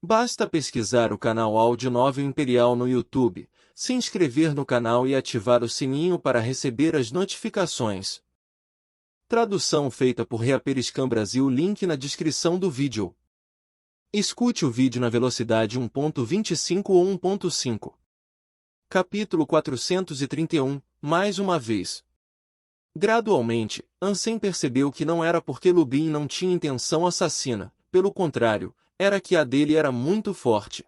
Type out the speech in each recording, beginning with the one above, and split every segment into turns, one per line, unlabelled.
Basta pesquisar o canal Áudio Novel Imperial no YouTube, se inscrever no canal e ativar o sininho para receber as notificações. Tradução feita por Reaperiscan Brasil. Link na descrição do vídeo. Escute o vídeo na velocidade 1.25 ou 1.5. Capítulo 431, mais uma vez. Gradualmente, Ansem percebeu que não era porque Lubin não tinha intenção assassina, pelo contrário, era que a dele era muito forte.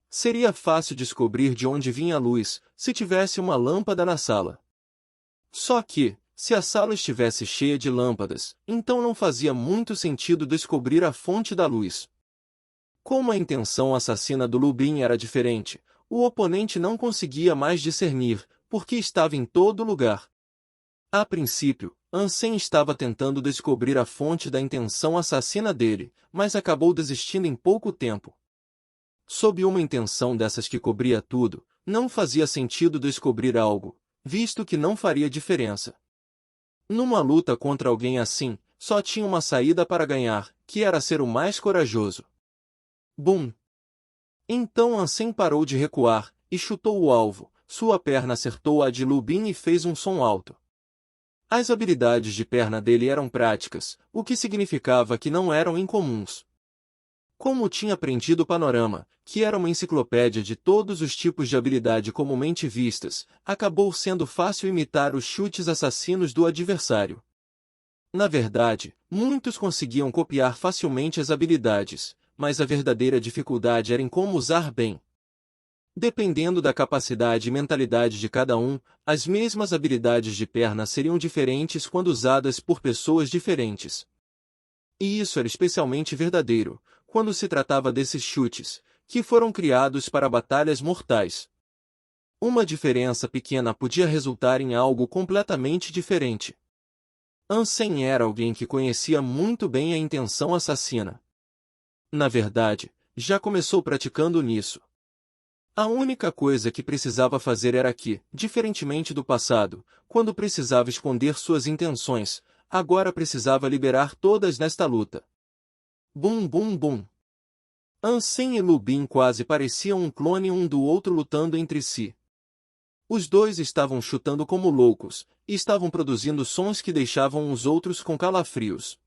Seria fácil descobrir de onde vinha a luz, se tivesse uma lâmpada na sala. Só que, se a sala estivesse cheia de lâmpadas, então não fazia muito sentido descobrir a fonte da luz. Como a intenção assassina do Lubin era diferente, o oponente não conseguia mais discernir, porque estava em todo lugar. A princípio, Ansem estava tentando descobrir a fonte da intenção assassina dele, mas acabou desistindo em pouco tempo. Sob uma intenção dessas que cobria tudo, não fazia sentido descobrir algo, visto que não faria diferença. Numa luta contra alguém assim, só tinha uma saída para ganhar, que era ser o mais corajoso. Bum! Então Ansem parou de recuar, e chutou o alvo. Sua perna acertou a de Lubin e fez um som alto. As habilidades de perna dele eram práticas, o que significava que não eram incomuns. Como tinha aprendido o Panorama, que era uma enciclopédia de todos os tipos de habilidade comumente vistas, acabou sendo fácil imitar os chutes assassinos do adversário. Na verdade, muitos conseguiam copiar facilmente as habilidades, mas a verdadeira dificuldade era em como usar bem. Dependendo da capacidade e mentalidade de cada um, as mesmas habilidades de perna seriam diferentes quando usadas por pessoas diferentes. E isso era especialmente verdadeiro, quando se tratava desses chutes, que foram criados para batalhas mortais. Uma diferença pequena podia resultar em algo completamente diferente. Ansem era alguém que conhecia muito bem a intenção assassina. Na verdade, já começou praticando nisso. A única coisa que precisava fazer era que, diferentemente do passado, quando precisava esconder suas intenções, agora precisava liberar todas nesta luta. Bum bum bum. Ansem e Lubin quase pareciam um clone um do outro lutando entre si. Os dois estavam chutando como loucos, e estavam produzindo sons que deixavam os outros com calafrios.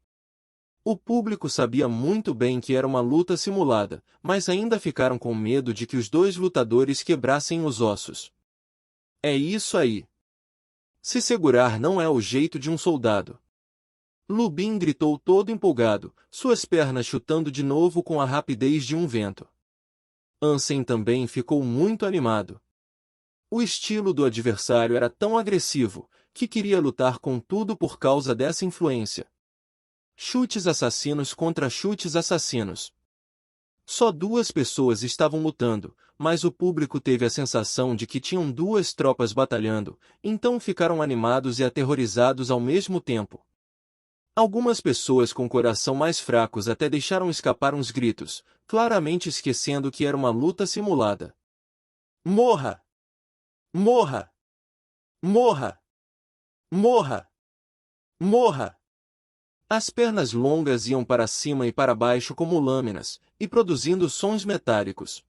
O público sabia muito bem que era uma luta simulada, mas ainda ficaram com medo de que os dois lutadores quebrassem os ossos. É isso aí. Se segurar não é o jeito de um soldado. Lubin gritou todo empolgado, suas pernas chutando de novo com a rapidez de um vento. Ansem também ficou muito animado. O estilo do adversário era tão agressivo, que queria lutar com tudo por causa dessa influência. Chutes assassinos contra chutes assassinos. Só duas pessoas estavam lutando, mas o público teve a sensação de que tinham duas tropas batalhando, então ficaram animados e aterrorizados ao mesmo tempo. Algumas pessoas com coração mais fracos até deixaram escapar uns gritos, claramente esquecendo que era uma luta simulada. Morra! Morra! Morra! Morra! Morra! As pernas longas iam para cima e para baixo como lâminas, e produzindo sons metálicos.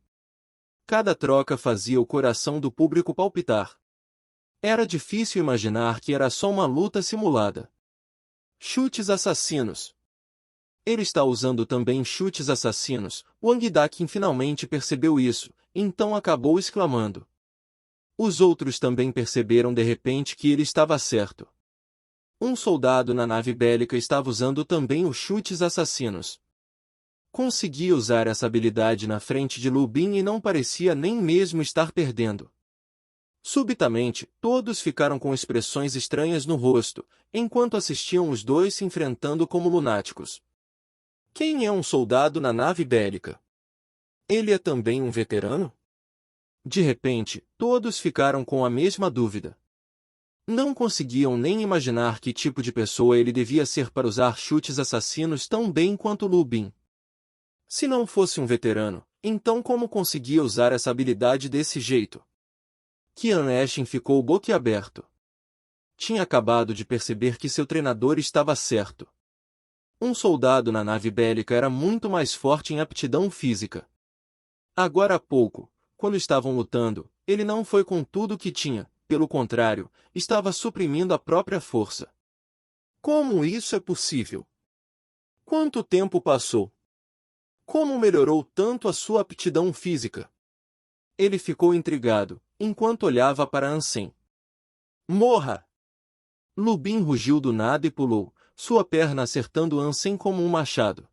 Cada troca fazia o coração do público palpitar. Era difícil imaginar que era só uma luta simulada. Chutes assassinos. Ele está usando também chutes assassinos. Wang Dakin finalmente percebeu isso, então acabou exclamando. Os outros também perceberam de repente que ele estava certo. Um soldado na nave bélica estava usando também os chutes assassinos. Conseguia usar essa habilidade na frente de Lubin e não parecia nem mesmo estar perdendo. Subitamente, todos ficaram com expressões estranhas no rosto, enquanto assistiam os dois se enfrentando como lunáticos. Quem é um soldado na nave bélica? Ele é também um veterano? De repente, todos ficaram com a mesma dúvida. Não conseguiam nem imaginar que tipo de pessoa ele devia ser para usar chutes assassinos tão bem quanto Lubin. Se não fosse um veterano, então como conseguia usar essa habilidade desse jeito? Qian Eshin ficou boquiaberto. Tinha acabado de perceber que seu treinador estava certo. Um soldado na nave bélica era muito mais forte em aptidão física. Agora há pouco, quando estavam lutando, ele não foi com tudo o que tinha, pelo contrário, estava suprimindo a própria força. Como isso é possível? Quanto tempo passou? Como melhorou tanto a sua aptidão física? Ele ficou intrigado, enquanto olhava para Ansem. Morra! Lubin rugiu do nada e pulou, sua perna acertando Ansem como um machado.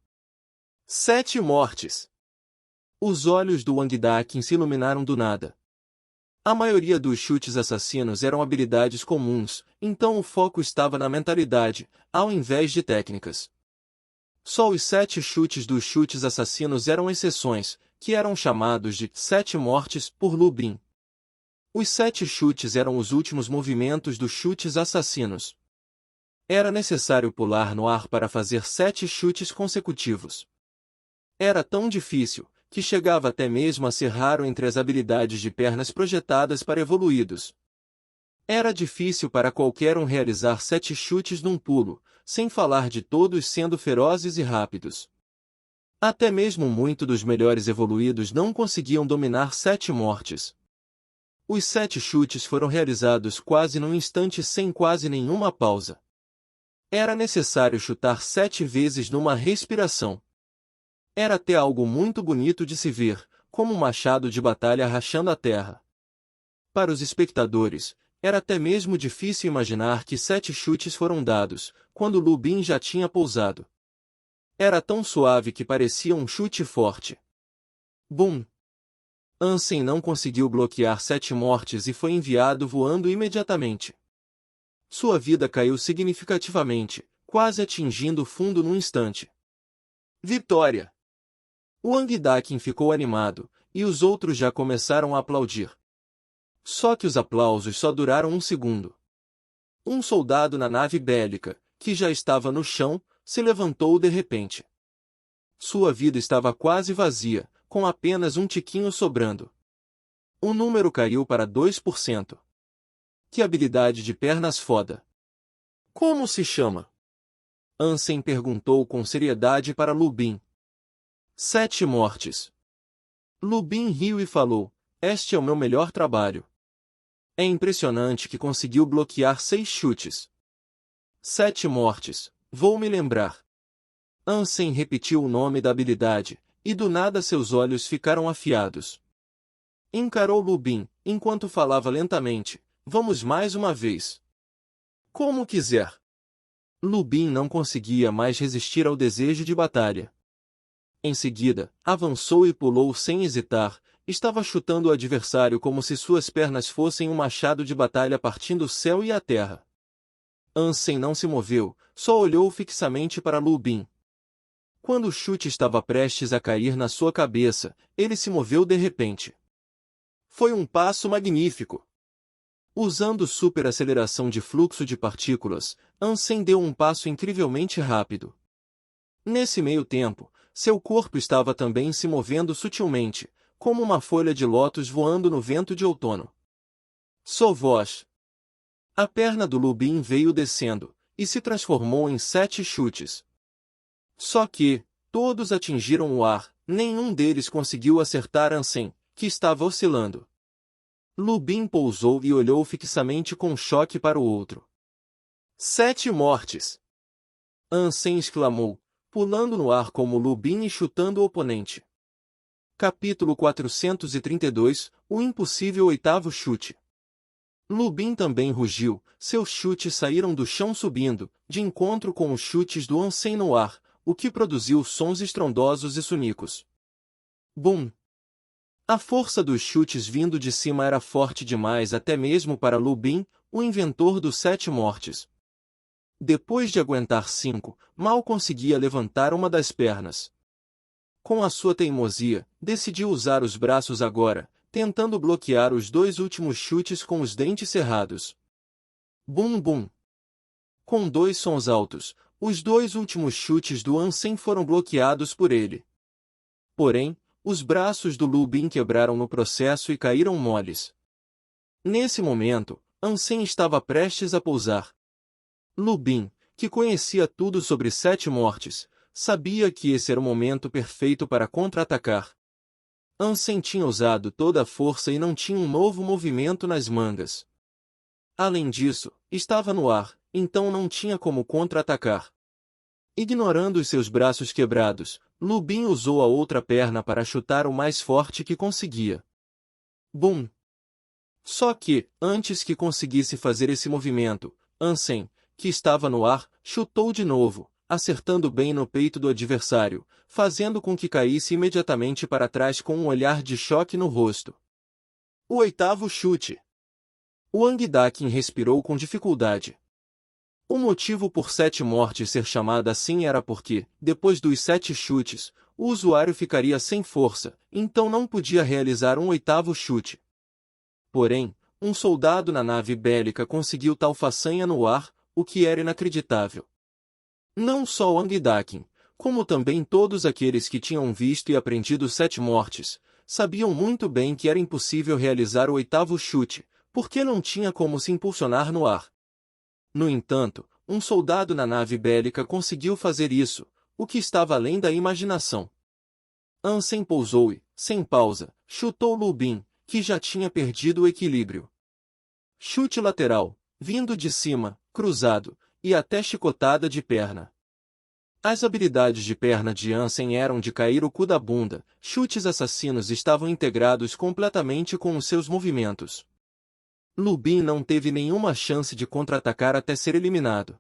7 mortes! Os olhos do Wang Dakin se iluminaram do nada. A maioria dos chutes assassinos eram habilidades comuns, então o foco estava na mentalidade, ao invés de técnicas. Só os 7 chutes dos chutes assassinos eram exceções, que eram chamados de 7 mortes por Lubin. Os 7 chutes eram os últimos movimentos dos chutes assassinos. Era necessário pular no ar para fazer 7 chutes consecutivos. Era tão difícil, que chegava até mesmo a ser raro entre as habilidades de pernas projetadas para evoluídos. Era difícil para qualquer um realizar 7 chutes num pulo, sem falar de todos sendo ferozes e rápidos. Até mesmo muitos dos melhores evoluídos não conseguiam dominar 7 mortes. Os 7 chutes foram realizados quase num instante sem quase nenhuma pausa. Era necessário chutar 7 vezes numa respiração. Era até algo muito bonito de se ver, como um machado de batalha rachando a terra. Para os espectadores, era até mesmo difícil imaginar que 7 chutes foram dados, quando Lubin já tinha pousado. Era tão suave que parecia um chute forte. Bum! Ansem não conseguiu bloquear 7 mortes e foi enviado voando imediatamente. Sua vida caiu significativamente, quase atingindo o fundo num instante. Vitória! Wang Dakin ficou animado, e os outros já começaram a aplaudir. Só que os aplausos só duraram um segundo. Um soldado na nave bélica, que já estava no chão, se levantou de repente. Sua vida estava quase vazia, com apenas um tiquinho sobrando. O número caiu para 2%. Que habilidade de pernas foda! Como se chama? Ansem perguntou com seriedade para Lubin. 7 mortes. Lubin riu e falou, este é o meu melhor trabalho. É impressionante que conseguiu bloquear 6 chutes. 7 mortes, vou me lembrar. Ansem repetiu o nome da habilidade, e do nada seus olhos ficaram afiados. Encarou Lubin, enquanto falava lentamente, vamos mais uma vez. Como quiser. Lubin não conseguia mais resistir ao desejo de batalha. Em seguida, avançou e pulou sem hesitar, estava chutando o adversário como se suas pernas fossem um machado de batalha partindo o céu e a terra. Ansem não se moveu, só olhou fixamente para Lubin. Quando o chute estava prestes a cair na sua cabeça, ele se moveu de repente. Foi um passo magnífico. Usando superaceleração de fluxo de partículas, Ansem deu um passo incrivelmente rápido. Nesse meio tempo, seu corpo estava também se movendo sutilmente, como uma folha de lótus voando no vento de outono. Sovosh. A perna do Lubin veio descendo, e se transformou em 7 chutes. Só que, todos atingiram o ar, nenhum deles conseguiu acertar Ansem, que estava oscilando. Lubin pousou e olhou fixamente com choque para o outro. 7 mortes! Ansem exclamou, pulando no ar como Lubin e chutando o oponente. Capítulo 432, o impossível oitavo chute. Lubin também rugiu, seus chutes saíram do chão subindo, de encontro com os chutes do Ansem no ar, o que produziu sons estrondosos e sonicos. Bum! A força dos chutes vindo de cima era forte demais até mesmo para Lubin, o inventor dos 7 mortes. Depois de aguentar 5, mal conseguia levantar uma das pernas. Com a sua teimosia, decidiu usar os braços agora, tentando bloquear os 2 últimos chutes com os dentes cerrados. Bum bum! Com 2 sons altos, os 2 últimos chutes do Ansem foram bloqueados por ele. Porém, os braços do Lubin quebraram no processo e caíram moles. Nesse momento, Ansem estava prestes a pousar. Lubin, que conhecia tudo sobre 7 mortes, sabia que esse era o momento perfeito para contra-atacar. Ansem tinha usado toda a força e não tinha um novo movimento nas mangas. Além disso, estava no ar, então não tinha como contra-atacar. Ignorando os seus braços quebrados, Lu Bin usou a outra perna para chutar o mais forte que conseguia. Bum! Só que, antes que conseguisse fazer esse movimento, Ansem, que estava no ar, chutou de novo, acertando bem no peito do adversário, fazendo com que caísse imediatamente para trás com um olhar de choque no rosto. O 8º chute. Wang Dakin respirou com dificuldade. O motivo por 7 mortes ser chamada assim era porque, depois dos 7 chutes, o usuário ficaria sem força, então não podia realizar um 8º chute. Porém, um soldado na nave bélica conseguiu tal façanha no ar, o que era inacreditável. Não só Wang Dakin, como também todos aqueles que tinham visto e aprendido 7 mortes, sabiam muito bem que era impossível realizar o 8º chute, porque não tinha como se impulsionar no ar. No entanto, um soldado na nave bélica conseguiu fazer isso, o que estava além da imaginação. Ansem pousou e, sem pausa, chutou Lu Bin, que já tinha perdido o equilíbrio. Chute lateral, vindo de cima, cruzado, e até chicotada de perna. As habilidades de perna de Ansem eram de cair o cu da bunda, chutes assassinos estavam integrados completamente com os seus movimentos. Lu Bin não teve nenhuma chance de contra-atacar até ser eliminado.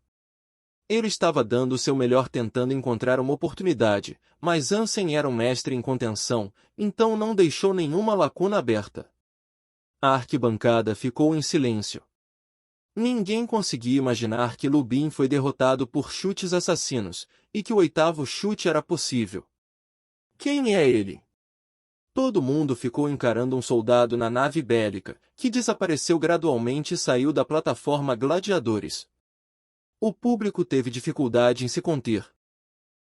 Ele estava dando o seu melhor tentando encontrar uma oportunidade, mas Ansem era um mestre em contenção, então não deixou nenhuma lacuna aberta. A arquibancada ficou em silêncio. Ninguém conseguia imaginar que Lu Bin foi derrotado por chutes assassinos, e que o 8º chute era possível. Quem é ele? Todo mundo ficou encarando um soldado na nave bélica, que desapareceu gradualmente e saiu da plataforma Gladiadores. O público teve dificuldade em se conter.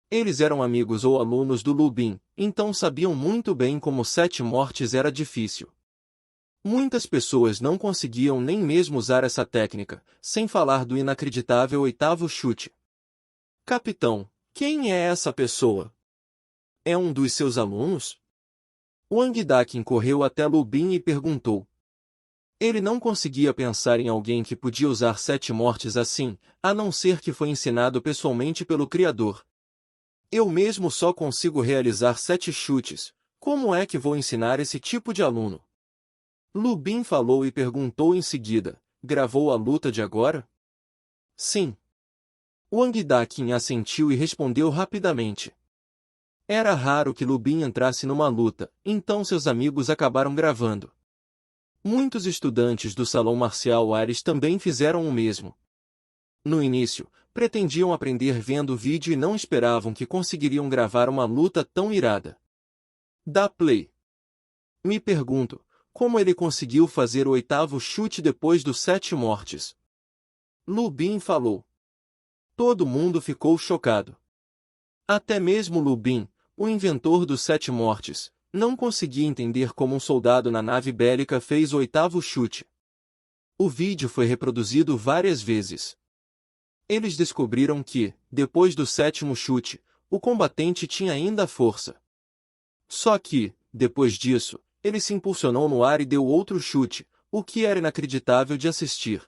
Eles eram amigos ou alunos do Lu Bin, então sabiam muito bem como 7 mortes era difícil. Muitas pessoas não conseguiam nem mesmo usar essa técnica, sem falar do inacreditável 8º chute. Capitão, quem é essa pessoa? É um dos seus alunos? Wang Dakin correu até Lu Bin e perguntou. Ele não conseguia pensar em alguém que podia usar 7 mortes assim, a não ser que foi ensinado pessoalmente pelo Criador. Eu mesmo só consigo realizar 7 chutes, como é que vou ensinar esse tipo de aluno? Lu Bin falou e perguntou em seguida, gravou a luta de agora? Sim. Wang Dakin assentiu e respondeu rapidamente. Era raro que Lu Bin entrasse numa luta, então seus amigos acabaram gravando. Muitos estudantes do Salão Marcial Ares também fizeram o mesmo. No início, pretendiam aprender vendo o vídeo e não esperavam que conseguiriam gravar uma luta tão irada. Dá play. Me pergunto, como ele conseguiu fazer o 8º chute depois dos 7 mortes? Lu Bin falou. Todo mundo ficou chocado. Até mesmo Lu Bin, o inventor dos 7 mortes, não conseguia entender como um soldado na nave bélica fez o 8º chute. O vídeo foi reproduzido várias vezes. Eles descobriram que, depois do 7º chute, o combatente tinha ainda força. Só que, depois disso, ele se impulsionou no ar e deu outro chute, o que era inacreditável de assistir.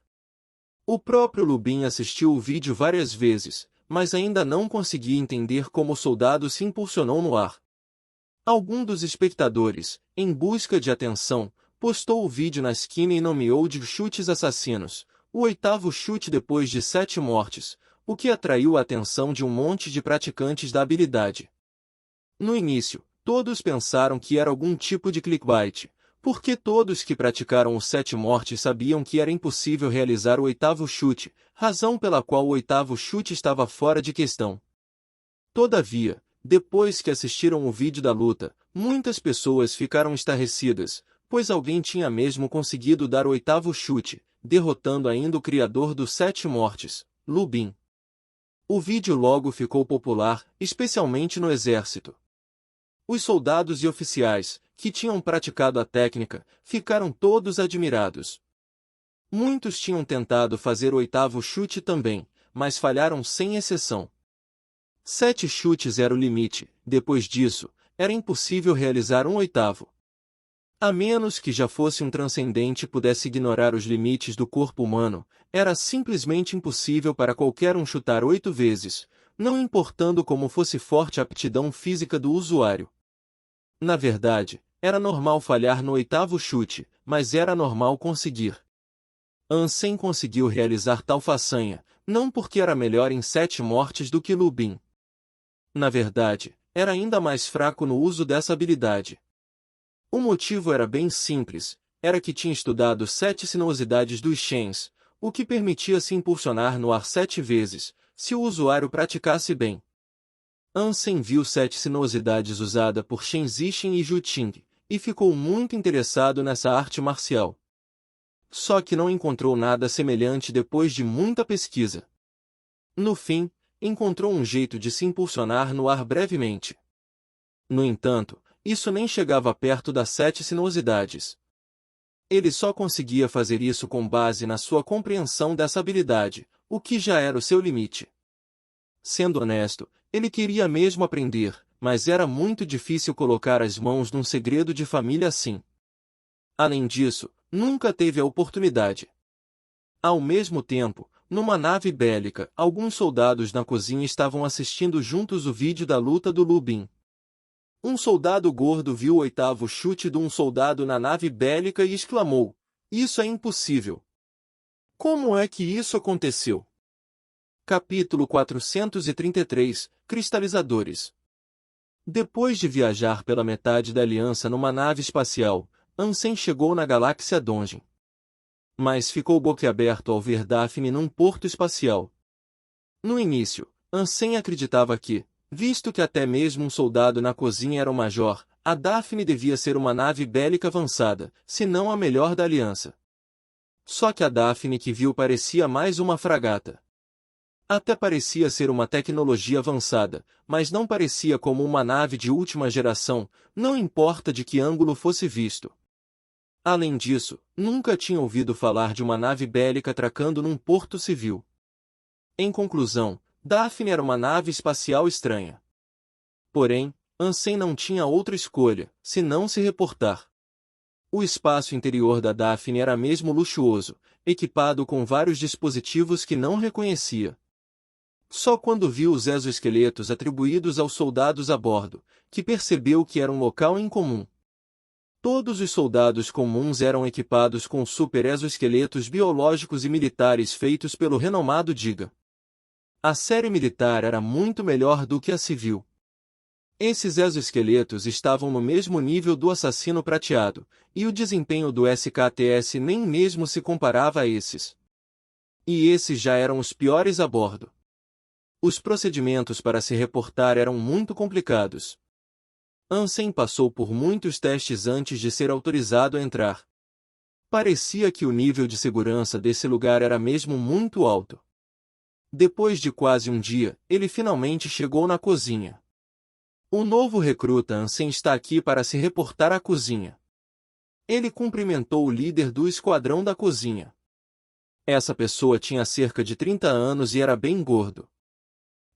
O próprio Lu Bin assistiu o vídeo várias vezes, mas ainda não conseguia entender como o soldado se impulsionou no ar. Algum dos espectadores, em busca de atenção, postou o vídeo na esquina e nomeou de chutes assassinos, o 8º chute depois de 7 mortes, o que atraiu a atenção de um monte de praticantes da habilidade. No início, todos pensaram que era algum tipo de clickbait, porque todos que praticaram o 7 mortes sabiam que era impossível realizar o 8º chute, razão pela qual o 8º chute estava fora de questão. Todavia, depois que assistiram o vídeo da luta, muitas pessoas ficaram estarrecidas, pois alguém tinha mesmo conseguido dar o 8º chute, derrotando ainda o criador dos 7 mortes, Lu Bin. O vídeo logo ficou popular, especialmente no exército. Os soldados e oficiais, que tinham praticado a técnica, ficaram todos admirados. Muitos tinham tentado fazer o 8º chute também, mas falharam sem exceção. 7 chutes era o limite, depois disso, era impossível realizar um oitavo. A menos que já fosse um transcendente e pudesse ignorar os limites do corpo humano, era simplesmente impossível para qualquer um chutar 8 vezes, não importando como fosse forte a aptidão física do usuário. Na verdade, era normal falhar no oitavo chute, mas era normal conseguir. Ansem conseguiu realizar tal façanha, não porque era melhor em 7 mortes do que Lu Bin. Na verdade, era ainda mais fraco no uso dessa habilidade. O motivo era bem simples, era que tinha estudado 7 sinuosidades dos Shens, o que permitia se impulsionar no ar 7 vezes, se o usuário praticasse bem. Ansem viu 7 sinuosidades usada por Shen Zixin e Zhu Ting, e ficou muito interessado nessa arte marcial. Só que não encontrou nada semelhante depois de muita pesquisa. No fim, encontrou um jeito de se impulsionar no ar brevemente. No entanto, isso nem chegava perto das 7 sinuosidades. Ele só conseguia fazer isso com base na sua compreensão dessa habilidade, o que já era o seu limite. Sendo honesto, ele queria mesmo aprender, mas era muito difícil colocar as mãos num segredo de família assim. Além disso, nunca teve a oportunidade. Ao mesmo tempo, numa nave bélica, alguns soldados na cozinha estavam assistindo juntos o vídeo da luta do Lu Bin. Um soldado gordo viu o oitavo chute de um soldado na nave bélica e exclamou: "Isso é impossível! Como é que isso aconteceu?" Capítulo 433 – Cristalizadores. Depois de viajar pela metade da Aliança numa nave espacial, Ansem chegou na galáxia Dongen. Mas ficou boquiaberto ao ver Daphne num porto espacial. No início, Ansem acreditava que, visto que até mesmo um soldado na cozinha era o major, a Daphne devia ser uma nave bélica avançada, se não a melhor da Aliança. Só que a Daphne que viu parecia mais uma fragata. Até parecia ser uma tecnologia avançada, mas não parecia como uma nave de última geração, não importa de que ângulo fosse visto. Além disso, nunca tinha ouvido falar de uma nave bélica atracando num porto civil. Em conclusão, Daphne era uma nave espacial estranha. Porém, Ansem não tinha outra escolha, senão se reportar. O espaço interior da Daphne era mesmo luxuoso, equipado com vários dispositivos que não reconhecia. Só quando viu os exoesqueletos atribuídos aos soldados a bordo, que percebeu que era um local incomum. Todos os soldados comuns eram equipados com super exoesqueletos biológicos e militares feitos pelo renomado Diga. A série militar era muito melhor do que a civil. Esses exoesqueletos estavam no mesmo nível do assassino prateado, e o desempenho do SKTS nem mesmo se comparava a esses. E esses já eram os piores a bordo. Os procedimentos para se reportar eram muito complicados. Ansem passou por muitos testes antes de ser autorizado a entrar. Parecia que o nível de segurança desse lugar era mesmo muito alto. Depois de quase um dia, ele finalmente chegou na cozinha. O novo recruta Ansem está aqui para se reportar à cozinha. Ele cumprimentou o líder do esquadrão da cozinha. Essa pessoa tinha cerca de 30 anos e era bem gordo.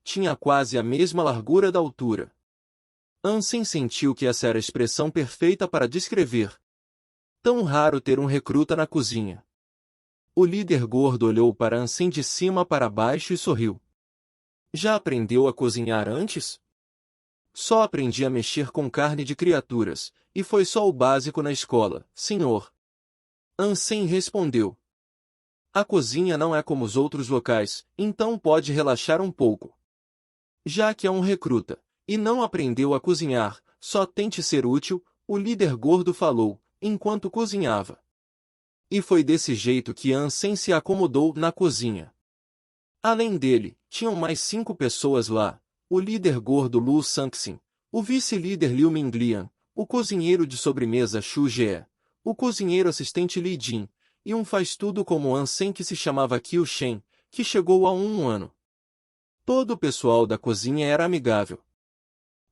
Tinha quase a mesma largura da altura. Ansem sentiu que essa era a expressão perfeita para descrever. Tão raro ter um recruta na cozinha. O líder gordo olhou para Ansem de cima para baixo e sorriu. Já aprendeu a cozinhar antes? Só aprendi a mexer com carne de criaturas, e foi só o básico na escola, senhor. Ansem respondeu. A cozinha não é como os outros locais, então pode relaxar um pouco. Já que é um recruta, e não aprendeu a cozinhar, só tente ser útil, o líder gordo falou, enquanto cozinhava. E foi desse jeito que Ansem se acomodou na cozinha. Além dele, tinham mais 5 pessoas lá. O líder gordo Lu Sanxin, o vice-líder Liu Minglian, o cozinheiro de sobremesa Xu Jie, o cozinheiro assistente Li Jin, e um faz-tudo como Ansem que se chamava Qiu Shen, que chegou há um ano. Todo o pessoal da cozinha era amigável.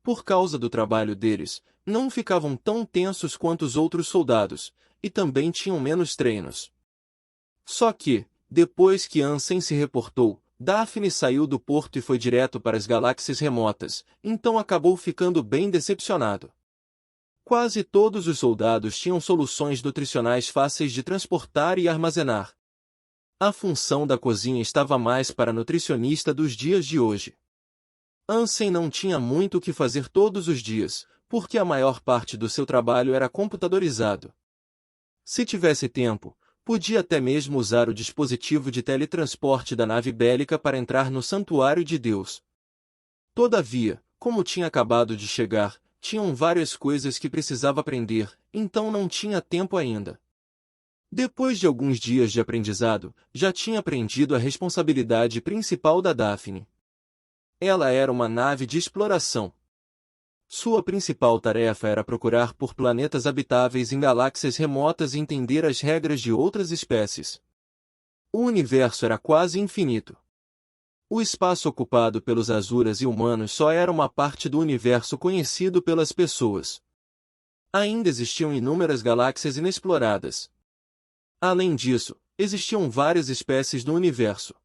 Por causa do trabalho deles, não ficavam tão tensos quanto os outros soldados, e também tinham menos treinos. Só que, depois que Ansem se reportou, Daphne saiu do porto e foi direto para as galáxias remotas, então acabou ficando bem decepcionado. Quase todos os soldados tinham soluções nutricionais fáceis de transportar e armazenar. A função da cozinha estava mais para nutricionista dos dias de hoje. Ansem não tinha muito o que fazer todos os dias, porque a maior parte do seu trabalho era computadorizado. Se tivesse tempo, podia até mesmo usar o dispositivo de teletransporte da nave bélica para entrar no Santuário de Deus. Todavia, como tinha acabado de chegar, tinham várias coisas que precisava aprender, então não tinha tempo ainda. Depois de alguns dias de aprendizado, já tinha aprendido a responsabilidade principal da Daphne. Ela era uma nave de exploração. Sua principal tarefa era procurar por planetas habitáveis em galáxias remotas e entender as regras de outras espécies. O universo era quase infinito. O espaço ocupado pelos Azuras e humanos só era uma parte do universo conhecido pelas pessoas. Ainda existiam inúmeras galáxias inexploradas. Além disso, existiam várias espécies no universo.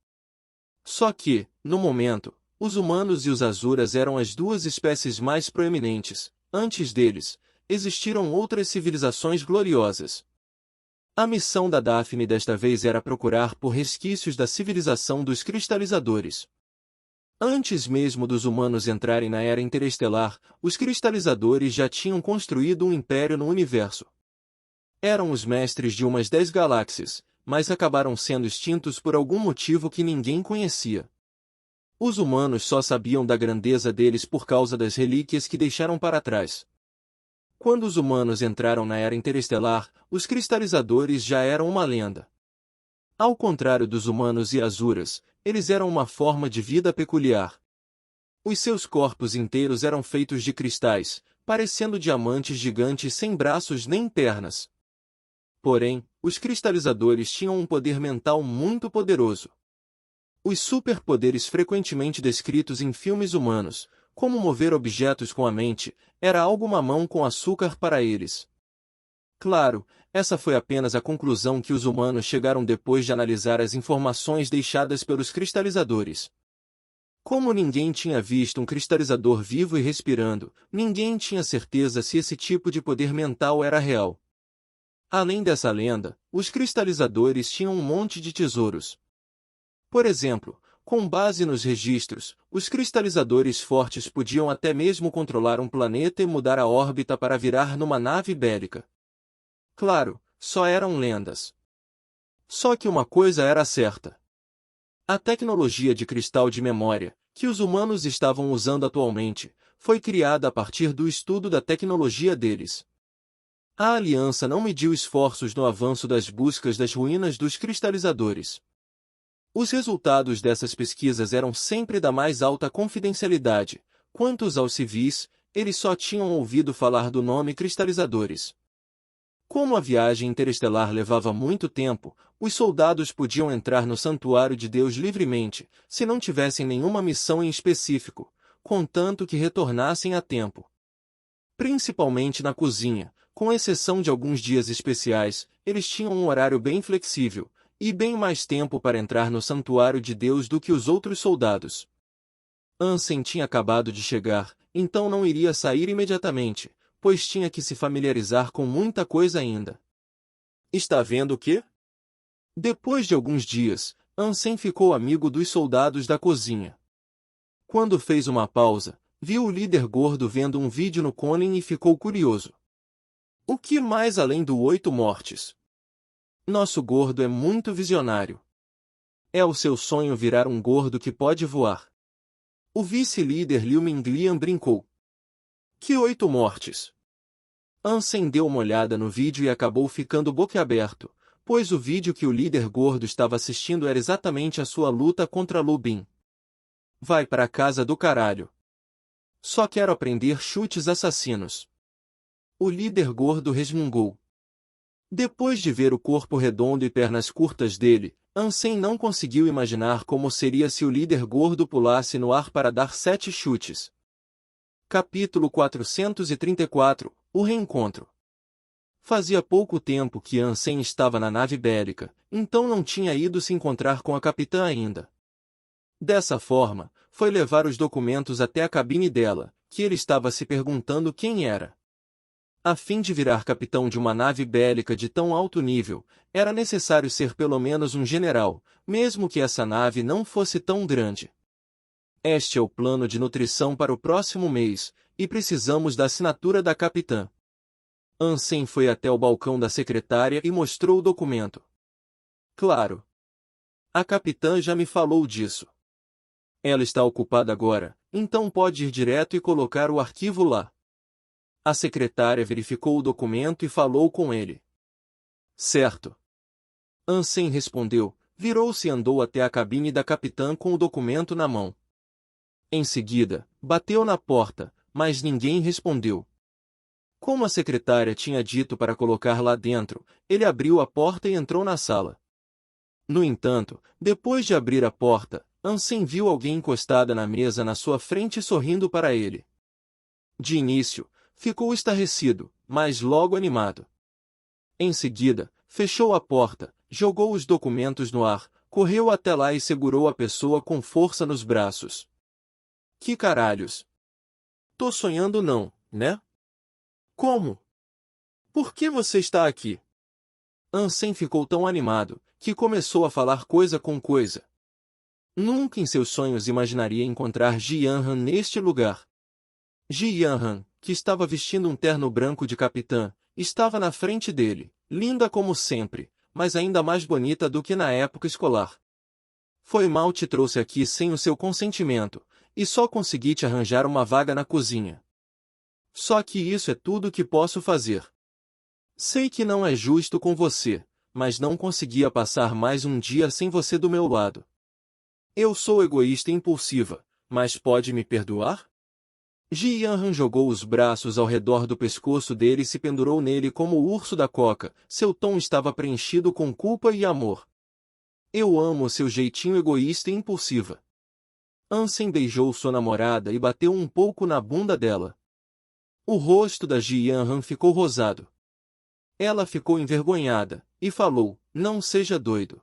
Só que, no momento, os humanos e os Azuras eram as duas espécies mais proeminentes. Antes deles, existiram outras civilizações gloriosas. A missão da Daphne desta vez era procurar por resquícios da civilização dos cristalizadores. Antes mesmo dos humanos entrarem na Era Interestelar, os cristalizadores já tinham construído um império no universo. Eram os mestres de umas 10 galáxias, mas acabaram sendo extintos por algum motivo que ninguém conhecia. Os humanos só sabiam da grandeza deles por causa das relíquias que deixaram para trás. Quando os humanos entraram na Era Interestelar, os cristalizadores já eram uma lenda. Ao contrário dos humanos e Azuras, eles eram uma forma de vida peculiar. Os seus corpos inteiros eram feitos de cristais, parecendo diamantes gigantes sem braços nem pernas. Porém, os cristalizadores tinham um poder mental muito poderoso. Os superpoderes frequentemente descritos em filmes humanos, como mover objetos com a mente, era algo mamão com açúcar para eles. Claro, essa foi apenas a conclusão que os humanos chegaram depois de analisar as informações deixadas pelos cristalizadores. Como ninguém tinha visto um cristalizador vivo e respirando, ninguém tinha certeza se esse tipo de poder mental era real. Além dessa lenda, os cristalizadores tinham um monte de tesouros. Por exemplo, com base nos registros, os cristalizadores fortes podiam até mesmo controlar um planeta e mudar a órbita para virar numa nave bélica. Claro, só eram lendas. Só que uma coisa era certa. A tecnologia de cristal de memória, que os humanos estavam usando atualmente, foi criada a partir do estudo da tecnologia deles. A Aliança não mediu esforços no avanço das buscas das ruínas dos cristalizadores. Os resultados dessas pesquisas eram sempre da mais alta confidencialidade. Quantos aos civis, eles só tinham ouvido falar do nome cristalizadores. Como a viagem interestelar levava muito tempo, os soldados podiam entrar no Santuário de Deus livremente, se não tivessem nenhuma missão em específico, contanto que retornassem a tempo. Principalmente na cozinha, com exceção de alguns dias especiais, eles tinham um horário bem flexível, e bem mais tempo para entrar no Santuário de Deus do que os outros soldados. Ansem tinha acabado de chegar, então não iria sair imediatamente, pois tinha que se familiarizar com muita coisa ainda. Está vendo o quê? Depois de alguns dias, Ansem ficou amigo dos soldados da cozinha. Quando fez uma pausa, viu o líder gordo vendo um vídeo no Conan e ficou curioso. O que mais além do 8 mortes? Nosso gordo é muito visionário. É o seu sonho virar um gordo que pode voar. O vice-líder Liu Minglian brincou. Que 8 mortes? Ansem deu uma olhada no vídeo e acabou ficando boquiaberto, pois o vídeo que o líder gordo estava assistindo era exatamente a sua luta contra Lu Bin. Vai pra casa do caralho. Só quero aprender chutes assassinos. O líder gordo resmungou. Depois de ver o corpo redondo e pernas curtas dele, Ansem não conseguiu imaginar como seria se o líder gordo pulasse no ar para dar 7 chutes. Capítulo 434 – O Reencontro. Fazia pouco tempo que Ansem estava na nave bélica, então não tinha ido se encontrar com a capitã ainda. Dessa forma, foi levar os documentos até a cabine dela, que ele estava se perguntando quem era. A fim de virar capitão de uma nave bélica de tão alto nível, era necessário ser pelo menos um general, mesmo que essa nave não fosse tão grande. Este é o plano de nutrição para o próximo mês, e precisamos da assinatura da capitã. Ansem foi até o balcão da secretária e mostrou o documento. Claro. A capitã já me falou disso. Ela está ocupada agora, então pode ir direto e colocar o arquivo lá. A secretária verificou o documento e falou com ele. Certo. Ansem respondeu, virou-se e andou até a cabine da capitã com o documento na mão. Em seguida, bateu na porta, mas ninguém respondeu. Como a secretária tinha dito para colocar lá dentro, ele abriu a porta e entrou na sala. No entanto, depois de abrir a porta, Ansem viu alguém encostada na mesa na sua frente sorrindo para ele. De início, ficou estarrecido, mas logo animado. Em seguida, fechou a porta, jogou os documentos no ar, correu até lá e segurou a pessoa com força nos braços. Que caralhos! Tô sonhando não, né? Como? Por que você está aqui? Ansem ficou tão animado, que começou a falar coisa com coisa. Nunca em seus sonhos imaginaria encontrar Ji Yanran neste lugar. Ji Yanran, que estava vestindo um terno branco de capitã, estava na frente dele, linda como sempre, mas ainda mais bonita do que na época escolar. Foi mal te trouxe aqui sem o seu consentimento, e só consegui te arranjar uma vaga na cozinha. Só que isso é tudo que posso fazer. Sei que não é justo com você, mas não conseguia passar mais um dia sem você do meu lado. Eu sou egoísta e impulsiva, mas pode me perdoar? Ji Yanran jogou os braços ao redor do pescoço dele e se pendurou nele como o urso da coca, seu tom estava preenchido com culpa e amor. Eu amo seu jeitinho egoísta e impulsiva. Ansem beijou sua namorada e bateu um pouco na bunda dela. O rosto da Ji Yanran ficou rosado. Ela ficou envergonhada, e falou, não seja doido.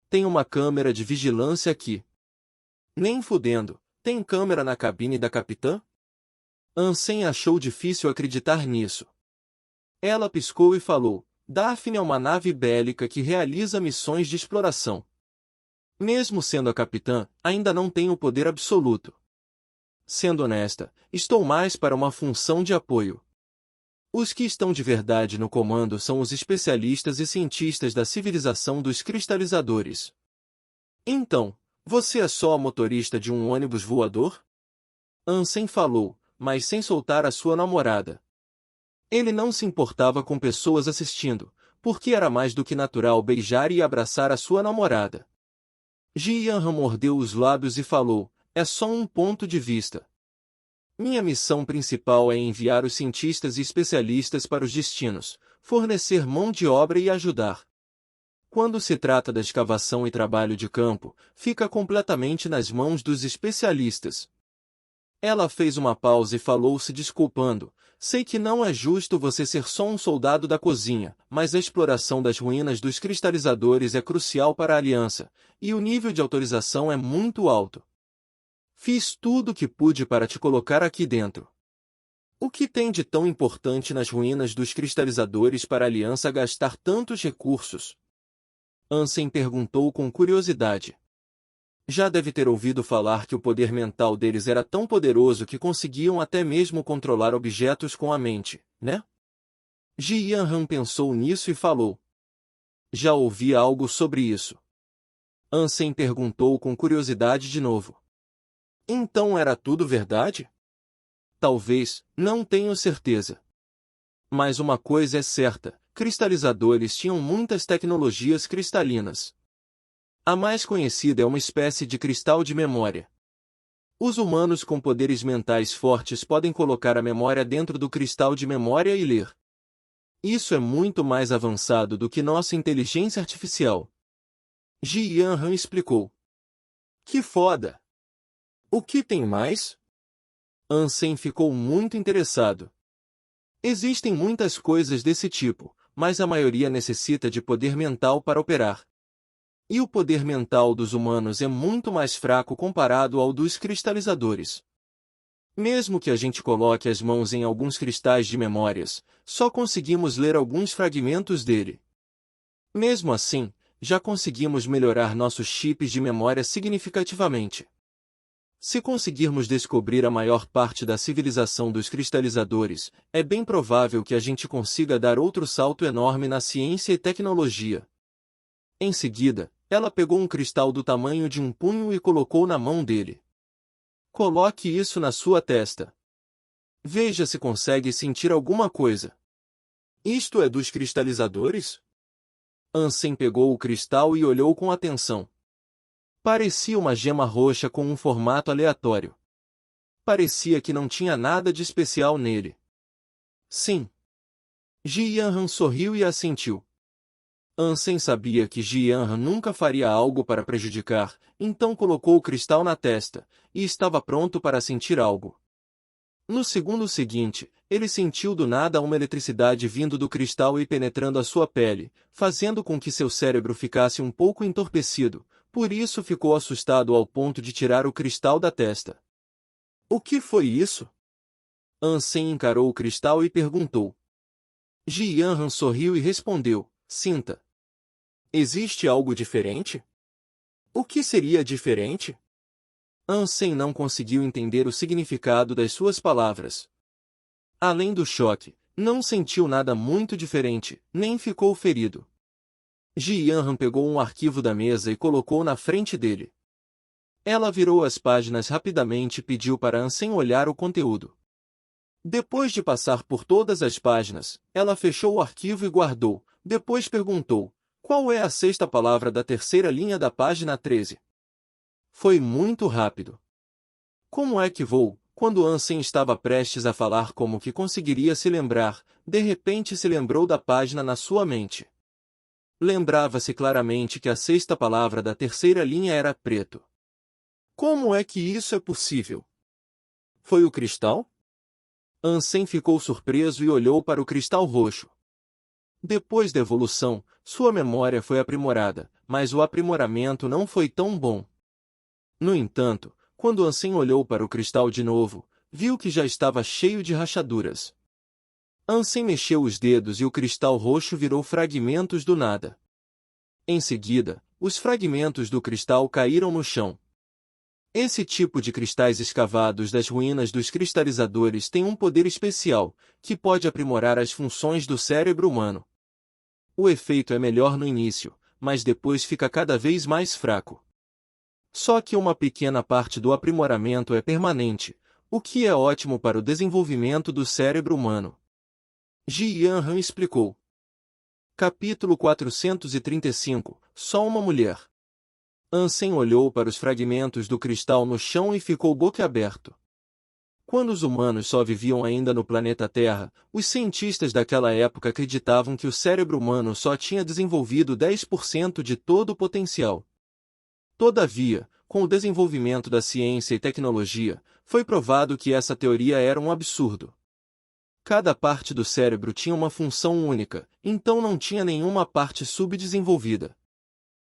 Tem uma câmera de vigilância aqui. Nem fudendo, tem câmera na cabine da capitã? Ansem achou difícil acreditar nisso. Ela piscou e falou, Daphne é uma nave bélica que realiza missões de exploração. Mesmo sendo a capitã, ainda não tem o poder absoluto. Sendo honesta, estou mais para uma função de apoio. Os que estão de verdade no comando são os especialistas e cientistas da civilização dos cristalizadores. Então, você é só a motorista de um ônibus voador? Ansem falou, mas sem soltar a sua namorada. Ele não se importava com pessoas assistindo, porque era mais do que natural beijar e abraçar a sua namorada. Ji Yanran mordeu os lábios e falou, é só um ponto de vista. Minha missão principal é enviar os cientistas e especialistas para os destinos, fornecer mão de obra e ajudar. Quando se trata da escavação e trabalho de campo, fica completamente nas mãos dos especialistas. Ela fez uma pausa e falou se desculpando, sei que não é justo você ser só um soldado da cozinha, mas a exploração das ruínas dos cristalizadores é crucial para a aliança, e o nível de autorização é muito alto. Fiz tudo o que pude para te colocar aqui dentro. O que tem de tão importante nas ruínas dos cristalizadores para a aliança gastar tantos recursos? Ansem perguntou com curiosidade. Já deve ter ouvido falar que o poder mental deles era tão poderoso que conseguiam até mesmo controlar objetos com a mente, né? Ji Yanran pensou nisso e falou. Já ouvi algo sobre isso. Ansem perguntou com curiosidade de novo. Então era tudo verdade? Talvez, não tenho certeza. Mas uma coisa é certa, cristalizadores tinham muitas tecnologias cristalinas. A mais conhecida é uma espécie de cristal de memória. Os humanos com poderes mentais fortes podem colocar a memória dentro do cristal de memória e ler. Isso é muito mais avançado do que nossa inteligência artificial. Ji Yanran explicou. Que foda! O que tem mais? Ansem ficou muito interessado. Existem muitas coisas desse tipo, mas a maioria necessita de poder mental para operar. E o poder mental dos humanos é muito mais fraco comparado ao dos cristalizadores. Mesmo que a gente coloque as mãos em alguns cristais de memórias, só conseguimos ler alguns fragmentos dele. Mesmo assim, já conseguimos melhorar nossos chips de memória significativamente. Se conseguirmos descobrir a maior parte da civilização dos cristalizadores, é bem provável que a gente consiga dar outro salto enorme na ciência e tecnologia. Em seguida, ela pegou um cristal do tamanho de um punho e colocou na mão dele. Coloque isso na sua testa. Veja se consegue sentir alguma coisa. Isto é dos cristalizadores? Ansem pegou o cristal e olhou com atenção. Parecia uma gema roxa com um formato aleatório. Parecia que não tinha nada de especial nele. Sim. Ji Yanran sorriu e assentiu. Ansem sabia que Ji Yanran nunca faria algo para prejudicar, então colocou o cristal na testa, e estava pronto para sentir algo. No segundo seguinte, ele sentiu do nada uma eletricidade vindo do cristal e penetrando a sua pele, fazendo com que seu cérebro ficasse um pouco entorpecido, por isso ficou assustado ao ponto de tirar o cristal da testa. O que foi isso? Ansem encarou o cristal e perguntou. Ji Yanran sorriu e respondeu, sinta. Existe algo diferente? O que seria diferente? Ansem não conseguiu entender o significado das suas palavras. Além do choque, não sentiu nada muito diferente, nem ficou ferido. Ji Yanran pegou um arquivo da mesa e colocou na frente dele. Ela virou as páginas rapidamente e pediu para Ansem olhar o conteúdo. Depois de passar por todas as páginas, ela fechou o arquivo e guardou. Depois perguntou, qual é a sexta palavra da terceira linha da página 13? Foi muito rápido. Como é que vou? Quando Ansem estava prestes a falar como que conseguiria se lembrar, de repente se lembrou da página na sua mente. Lembrava-se claramente que a sexta palavra da terceira linha era preto. Como é que isso é possível? Foi o cristal? Ansem ficou surpreso e olhou para o cristal roxo. Depois da evolução, sua memória foi aprimorada, mas o aprimoramento não foi tão bom. No entanto, quando Ansem olhou para o cristal de novo, viu que já estava cheio de rachaduras. Ansem mexeu os dedos e o cristal roxo virou fragmentos do nada. Em seguida, os fragmentos do cristal caíram no chão. Esse tipo de cristais escavados das ruínas dos cristalizadores tem um poder especial, que pode aprimorar as funções do cérebro humano. O efeito é melhor no início, mas depois fica cada vez mais fraco. Só que uma pequena parte do aprimoramento é permanente, o que é ótimo para o desenvolvimento do cérebro humano. Ji Yanran explicou. Capítulo 435 – Só uma mulher. Ansem olhou para os fragmentos do cristal no chão e ficou boquiaberto. Quando os humanos só viviam ainda no planeta Terra, os cientistas daquela época acreditavam que o cérebro humano só tinha desenvolvido 10% de todo o potencial. Todavia, com o desenvolvimento da ciência e tecnologia, foi provado que essa teoria era um absurdo. Cada parte do cérebro tinha uma função única, então não tinha nenhuma parte subdesenvolvida.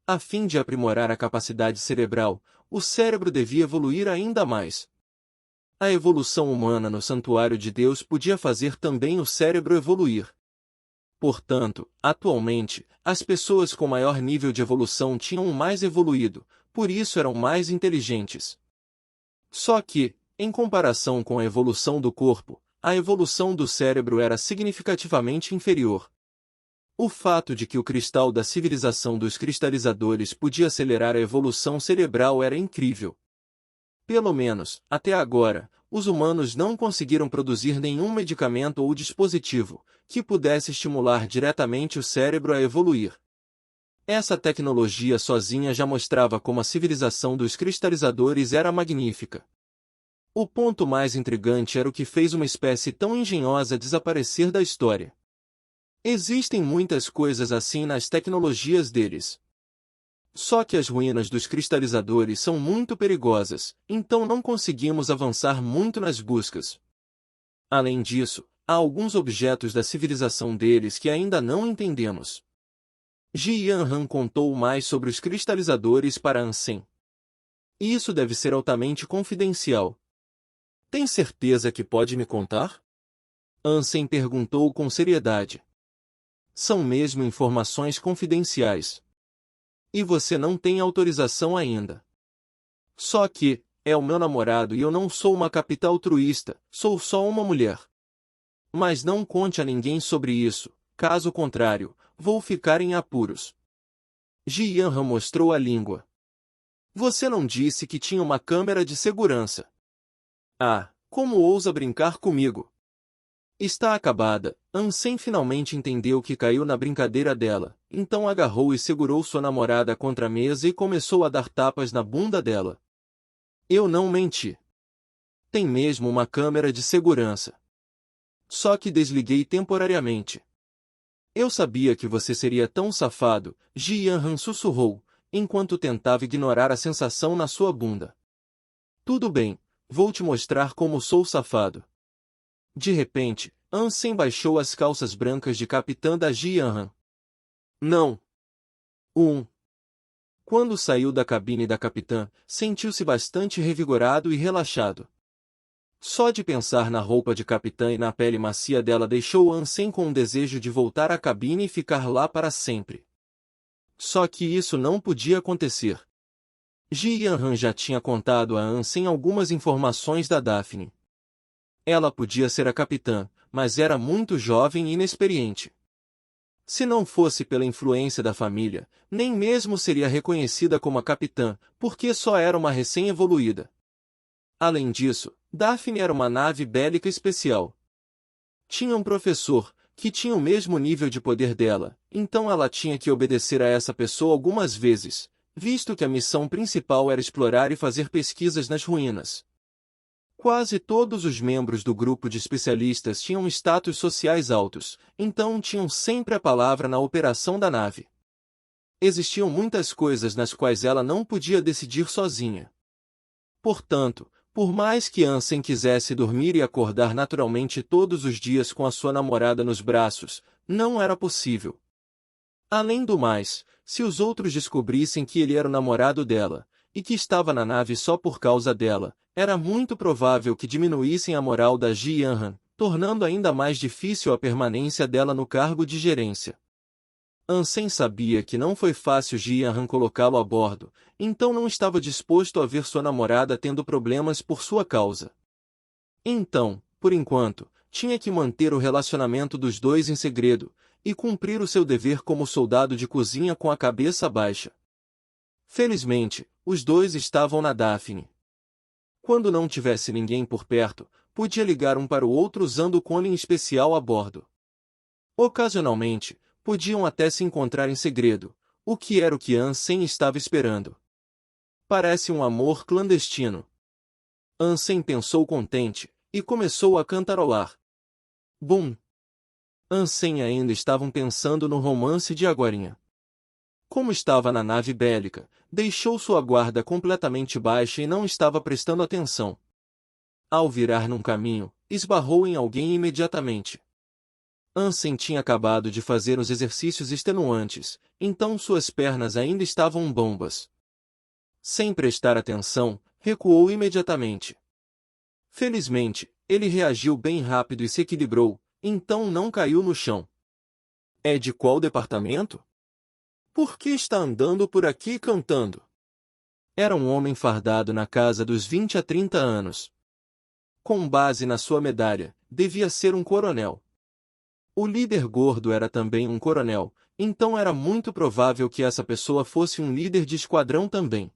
A fim de aprimorar a capacidade cerebral, o cérebro devia evoluir ainda mais. A evolução humana no santuário de Deus podia fazer também o cérebro evoluir. Portanto, atualmente, as pessoas com maior nível de evolução tinham um mais evoluído, por isso eram mais inteligentes. Só que, em comparação com a evolução do corpo, a evolução do cérebro era significativamente inferior. O fato de que o cristal da civilização dos cristalizadores podia acelerar a evolução cerebral era incrível. Pelo menos, até agora, os humanos não conseguiram produzir nenhum medicamento ou dispositivo que pudesse estimular diretamente o cérebro a evoluir. Essa tecnologia sozinha já mostrava como a civilização dos cristalizadores era magnífica. O ponto mais intrigante era o que fez uma espécie tão engenhosa desaparecer da história. Existem muitas coisas assim nas tecnologias deles. Só que as ruínas dos cristalizadores são muito perigosas, então não conseguimos avançar muito nas buscas. Além disso, há alguns objetos da civilização deles que ainda não entendemos. Ji Yanran contou mais sobre os cristalizadores para Ansem. Isso deve ser altamente confidencial. Tem certeza que pode me contar? Ansem perguntou com seriedade. São mesmo informações confidenciais. E você não tem autorização ainda. Só que, é o meu namorado e eu não sou uma capitã altruísta, sou só uma mulher. Mas não conte a ninguém sobre isso, caso contrário, vou ficar em apuros. Ji Yanran mostrou a língua. Você não disse que tinha uma câmera de segurança. Ah, como ousa brincar comigo? Está acabada. Ansem finalmente entendeu que caiu na brincadeira dela, então agarrou e segurou sua namorada contra a mesa e começou a dar tapas na bunda dela. Eu não menti. Tem mesmo uma câmera de segurança. Só que desliguei temporariamente. Eu sabia que você seria tão safado, Ji Yanran sussurrou, enquanto tentava ignorar a sensação na sua bunda. Tudo bem, vou te mostrar como sou safado. De repente, Ansem baixou as calças brancas de capitã da Ji Yanran. Não. Quando saiu da cabine da capitã, sentiu-se bastante revigorado e relaxado. Só de pensar na roupa de capitã e na pele macia dela deixou Ansem com um desejo de voltar à cabine e ficar lá para sempre. Só que isso não podia acontecer. Ji Yanran já tinha contado a Ansem algumas informações da Daphne. Ela podia ser a capitã, mas era muito jovem e inexperiente. Se não fosse pela influência da família, nem mesmo seria reconhecida como a capitã, porque só era uma recém-evoluída. Além disso, Daphne era uma nave bélica especial. Tinha um professor, que tinha o mesmo nível de poder dela, então ela tinha que obedecer a essa pessoa algumas vezes, visto que a missão principal era explorar e fazer pesquisas nas ruínas. Quase todos os membros do grupo de especialistas tinham status sociais altos, então tinham sempre a palavra na operação da nave. Existiam muitas coisas nas quais ela não podia decidir sozinha. Portanto, por mais que Ansem quisesse dormir e acordar naturalmente todos os dias com a sua namorada nos braços, não era possível. Além do mais, se os outros descobrissem que ele era o namorado dela, e que estava na nave só por causa dela, era muito provável que diminuíssem a moral da Ji Yanran, tornando ainda mais difícil a permanência dela no cargo de gerência. Ansem sabia que não foi fácil Ji Yanran colocá-lo a bordo, então não estava disposto a ver sua namorada tendo problemas por sua causa. Então, por enquanto, tinha que manter o relacionamento dos dois em segredo, e cumprir o seu dever como soldado de cozinha com a cabeça baixa. Felizmente, os dois estavam na Daphne. Quando não tivesse ninguém por perto, podia ligar um para o outro usando o cone especial a bordo. Ocasionalmente, podiam até se encontrar em segredo, o que era o que Ansem estava esperando. Parece um amor clandestino. Ansem pensou contente, e começou a cantarolar. Bum! Ansem ainda estavam pensando no romance de agorinha. Como estava na nave bélica, deixou sua guarda completamente baixa e não estava prestando atenção. Ao virar num caminho, esbarrou em alguém imediatamente. Ansem tinha acabado de fazer os exercícios extenuantes, então suas pernas ainda estavam bombas. Sem prestar atenção, recuou imediatamente. Felizmente, ele reagiu bem rápido e se equilibrou, então não caiu no chão. É de qual departamento? Por que está andando por aqui cantando? Era um homem fardado na casa dos 20 a 30 anos. Com base na sua medalha, devia ser um coronel. O líder gordo era também um coronel, então era muito provável que essa pessoa fosse um líder de esquadrão também.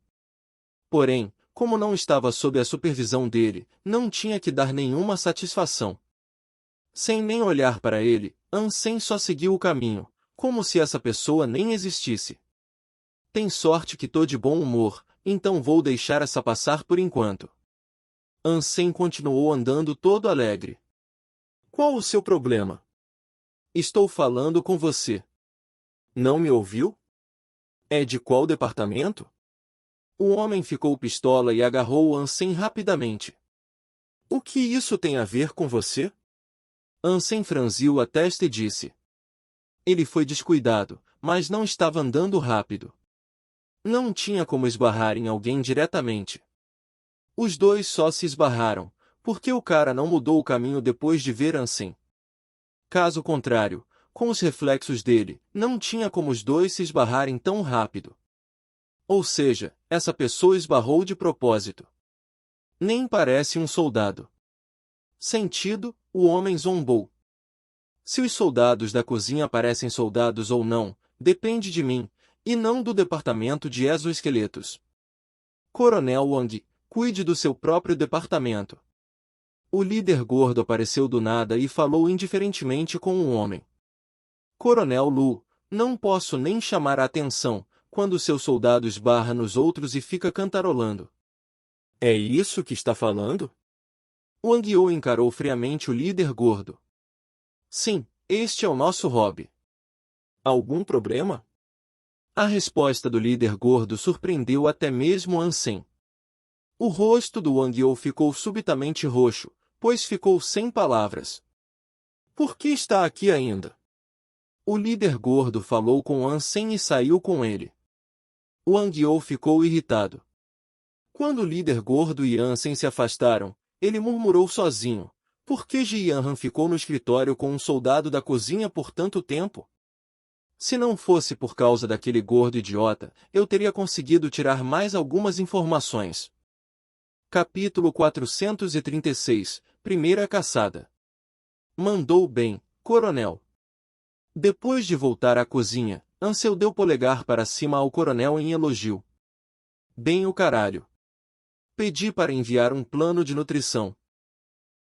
Porém, como não estava sob a supervisão dele, não tinha que dar nenhuma satisfação. Sem nem olhar para ele, Ansem só seguiu o caminho, como se essa pessoa nem existisse. Tem sorte que tô de bom humor, então vou deixar essa passar por enquanto. Ansem continuou andando todo alegre. Qual o seu problema? Estou falando com você. Não me ouviu? É de qual departamento? O homem ficou pistola e agarrou Ansem rapidamente. O que isso tem a ver com você? Ansem franziu a testa e disse. Ele foi descuidado, mas não estava andando rápido. Não tinha como esbarrar em alguém diretamente. Os dois só se esbarraram, porque o cara não mudou o caminho depois de ver Ansem. Caso contrário, com os reflexos dele, não tinha como os dois se esbarrarem tão rápido. Ou seja, essa pessoa esbarrou de propósito. Nem parece um soldado. Sentido, o homem zombou. Se os soldados da cozinha parecem soldados ou não, depende de mim, e não do departamento de exoesqueletos. Coronel Wang, cuide do seu próprio departamento. O líder gordo apareceu do nada e falou indiferentemente com o homem. Coronel Lu, não posso nem chamar a atenção, quando seu soldado esbarra nos outros e fica cantarolando. É isso que está falando? Wang You encarou friamente o líder gordo. Sim, este é o nosso hobby. Algum problema? A resposta do líder gordo surpreendeu até mesmo Ansem. O rosto do Wang You ficou subitamente roxo, pois ficou sem palavras. Por que está aqui ainda? O líder gordo falou com Ansem e saiu com ele. Wang You ficou irritado. Quando o líder gordo e Ansem se afastaram, ele murmurou sozinho. Por que Ji Yanran ficou no escritório com um soldado da cozinha por tanto tempo? Se não fosse por causa daquele gordo idiota, eu teria conseguido tirar mais algumas informações. Capítulo 436, Primeira Caçada. Mandou bem, coronel. Depois de voltar à cozinha, Ansel deu polegar para cima ao coronel em elogio. Bem o caralho. Pedi para enviar um plano de nutrição.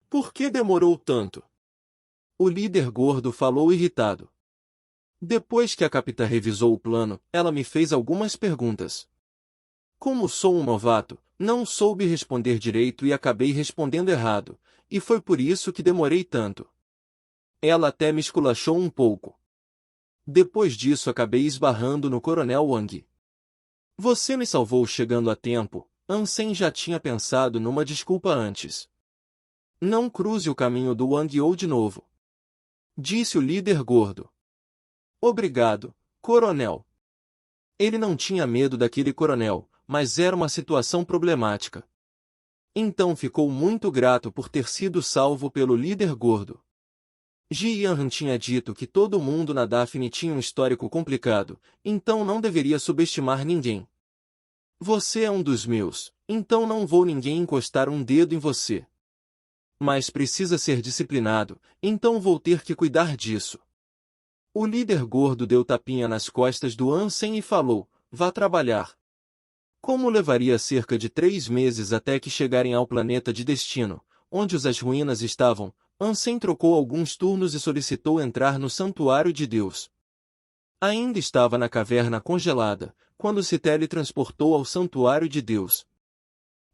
Por que demorou tanto? O líder gordo falou irritado. Depois que a capitã revisou o plano, ela me fez algumas perguntas. Como sou um novato, não soube responder direito e acabei respondendo errado, e foi por isso que demorei tanto. Ela até me esculachou um pouco. Depois disso acabei esbarrando no coronel Wang. Você me salvou chegando a tempo. Ansem já tinha pensado numa desculpa antes. Não cruze o caminho do Wang You de novo. Disse o líder gordo. Obrigado, coronel. Ele não tinha medo daquele coronel, mas era uma situação problemática. Então ficou muito grato por ter sido salvo pelo líder gordo. Ji Yanran tinha dito que todo mundo na Daphne tinha um histórico complicado, então não deveria subestimar ninguém. Você é um dos meus, então não vou ninguém encostar um dedo em você. Mas precisa ser disciplinado, então vou ter que cuidar disso. O líder gordo deu tapinha nas costas do Ansem e falou, vá trabalhar. Como levaria cerca de 3 meses até que chegarem ao planeta de destino, onde as ruínas estavam, Ansem trocou alguns turnos e solicitou entrar no Santuário de Deus. Ainda estava na caverna congelada, quando se teletransportou ao Santuário de Deus.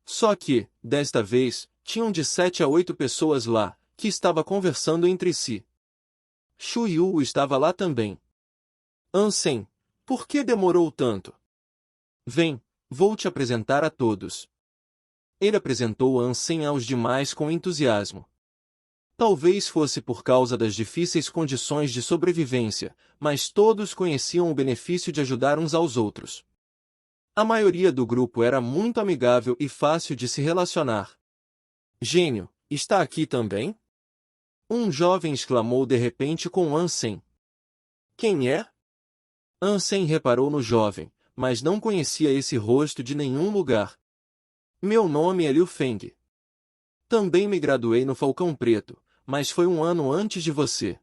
Só que, desta vez, tinham de 7 a 8 pessoas lá, que estavam conversando entre si. Shu Yu estava lá também. Ansem, por que demorou tanto? Vem, vou te apresentar a todos. Ele apresentou Ansem aos demais com entusiasmo. Talvez fosse por causa das difíceis condições de sobrevivência, mas todos conheciam o benefício de ajudar uns aos outros. A maioria do grupo era muito amigável e fácil de se relacionar. Gênio, está aqui também? Um jovem exclamou de repente com Ansem. Quem é? Ansem reparou no jovem, mas não conhecia esse rosto de nenhum lugar. Meu nome é Liu Feng. Também me graduei no Falcão Preto, mas foi um ano antes de você.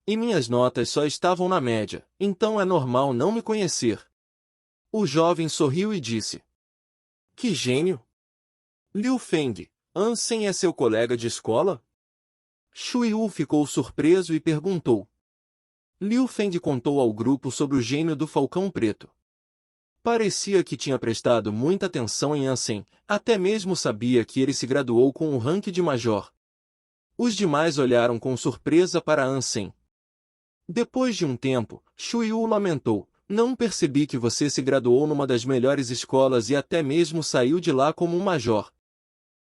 E minhas notas só estavam na média, então é normal não me conhecer. O jovem sorriu e disse. Que gênio! Liu Feng, Ansem é seu colega de escola? Shu Yu ficou surpreso e perguntou. Liu Feng contou ao grupo sobre o gênio do Falcão Preto. Parecia que tinha prestado muita atenção em Ansem, até mesmo sabia que ele se graduou com o rank de major. Os demais olharam com surpresa para Ansem. Depois de um tempo, Shu Yu lamentou, não percebi que você se graduou numa das melhores escolas e até mesmo saiu de lá como um major.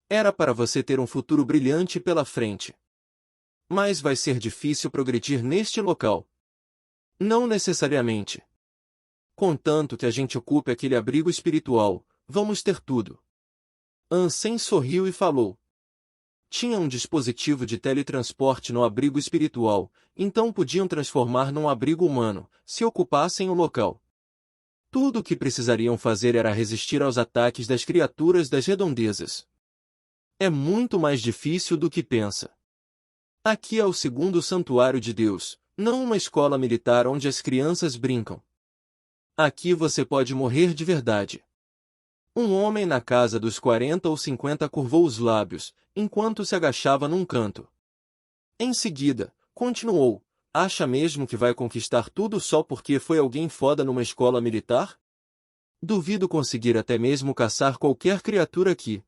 Era para você ter um futuro brilhante pela frente. Mas vai ser difícil progredir neste local. Não necessariamente. Contanto que a gente ocupe aquele abrigo espiritual, vamos ter tudo. Ansem sorriu e falou. Tinha um dispositivo de teletransporte no abrigo espiritual, então podiam transformar num abrigo humano, se ocupassem o local. Tudo o que precisariam fazer era resistir aos ataques das criaturas das redondezas. É muito mais difícil do que pensa. Aqui é o segundo santuário de Deus, não uma escola militar onde as crianças brincam. Aqui você pode morrer de verdade. Um homem na casa dos 40 ou 50 curvou os lábios, enquanto se agachava num canto. Em seguida, continuou, acha mesmo que vai conquistar tudo só porque foi alguém foda numa escola militar? Duvido conseguir até mesmo caçar qualquer criatura aqui.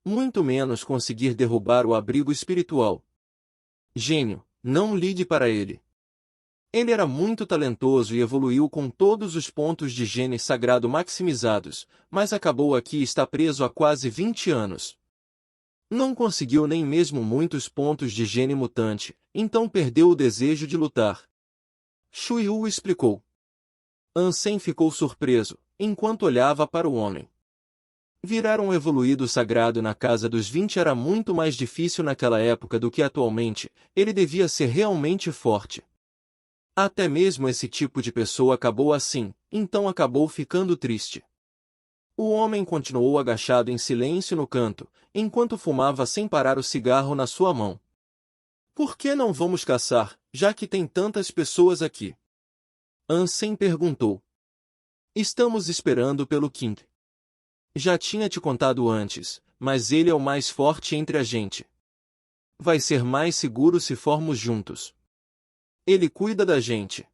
Muito menos conseguir derrubar o abrigo espiritual. Gênio, não ligue para ele. Ele era muito talentoso e evoluiu com todos os pontos de gene sagrado maximizados, mas acabou aqui e está preso há quase 20 anos. Não conseguiu nem mesmo muitos pontos de gene mutante, então perdeu o desejo de lutar. Shuyu explicou. Ansem ficou surpreso, enquanto olhava para o homem. Virar um evoluído sagrado na casa dos 20 era muito mais difícil naquela época do que atualmente, ele devia ser realmente forte. Até mesmo esse tipo de pessoa acabou assim, então acabou ficando triste. O homem continuou agachado em silêncio no canto, enquanto fumava sem parar o cigarro na sua mão. Por que não vamos caçar, já que tem tantas pessoas aqui? Ansem perguntou. Estamos esperando pelo King. Já tinha te contado antes, mas ele é o mais forte entre a gente. Vai ser mais seguro se formos juntos. Ele cuida da gente.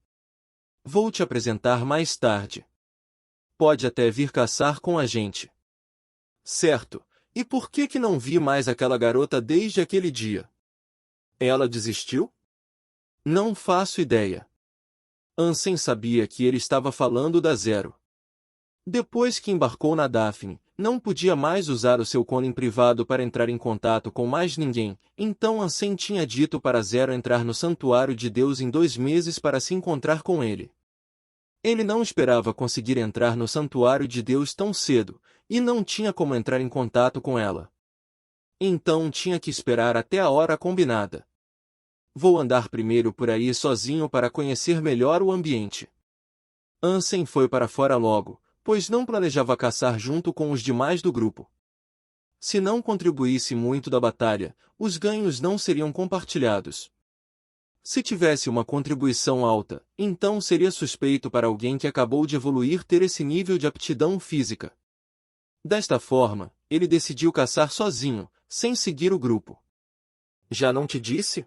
Vou te apresentar mais tarde. Pode até vir caçar com a gente. Certo. E por que não vi mais aquela garota desde aquele dia? Ela desistiu? Não faço ideia. Ansem sabia que ele estava falando da Zero. Depois que embarcou na Daphne, não podia mais usar o seu cone privado para entrar em contato com mais ninguém, então Ansem tinha dito para Zero entrar no Santuário de Deus em 2 meses para se encontrar com ele. Ele não esperava conseguir entrar no Santuário de Deus tão cedo, e não tinha como entrar em contato com ela. Então tinha que esperar até a hora combinada. Vou andar primeiro por aí sozinho para conhecer melhor o ambiente. Ansem foi para fora logo, pois não planejava caçar junto com os demais do grupo. Se não contribuísse muito da batalha, os ganhos não seriam compartilhados. Se tivesse uma contribuição alta, então seria suspeito para alguém que acabou de evoluir ter esse nível de aptidão física. Desta forma, ele decidiu caçar sozinho, sem seguir o grupo. Já não te disse?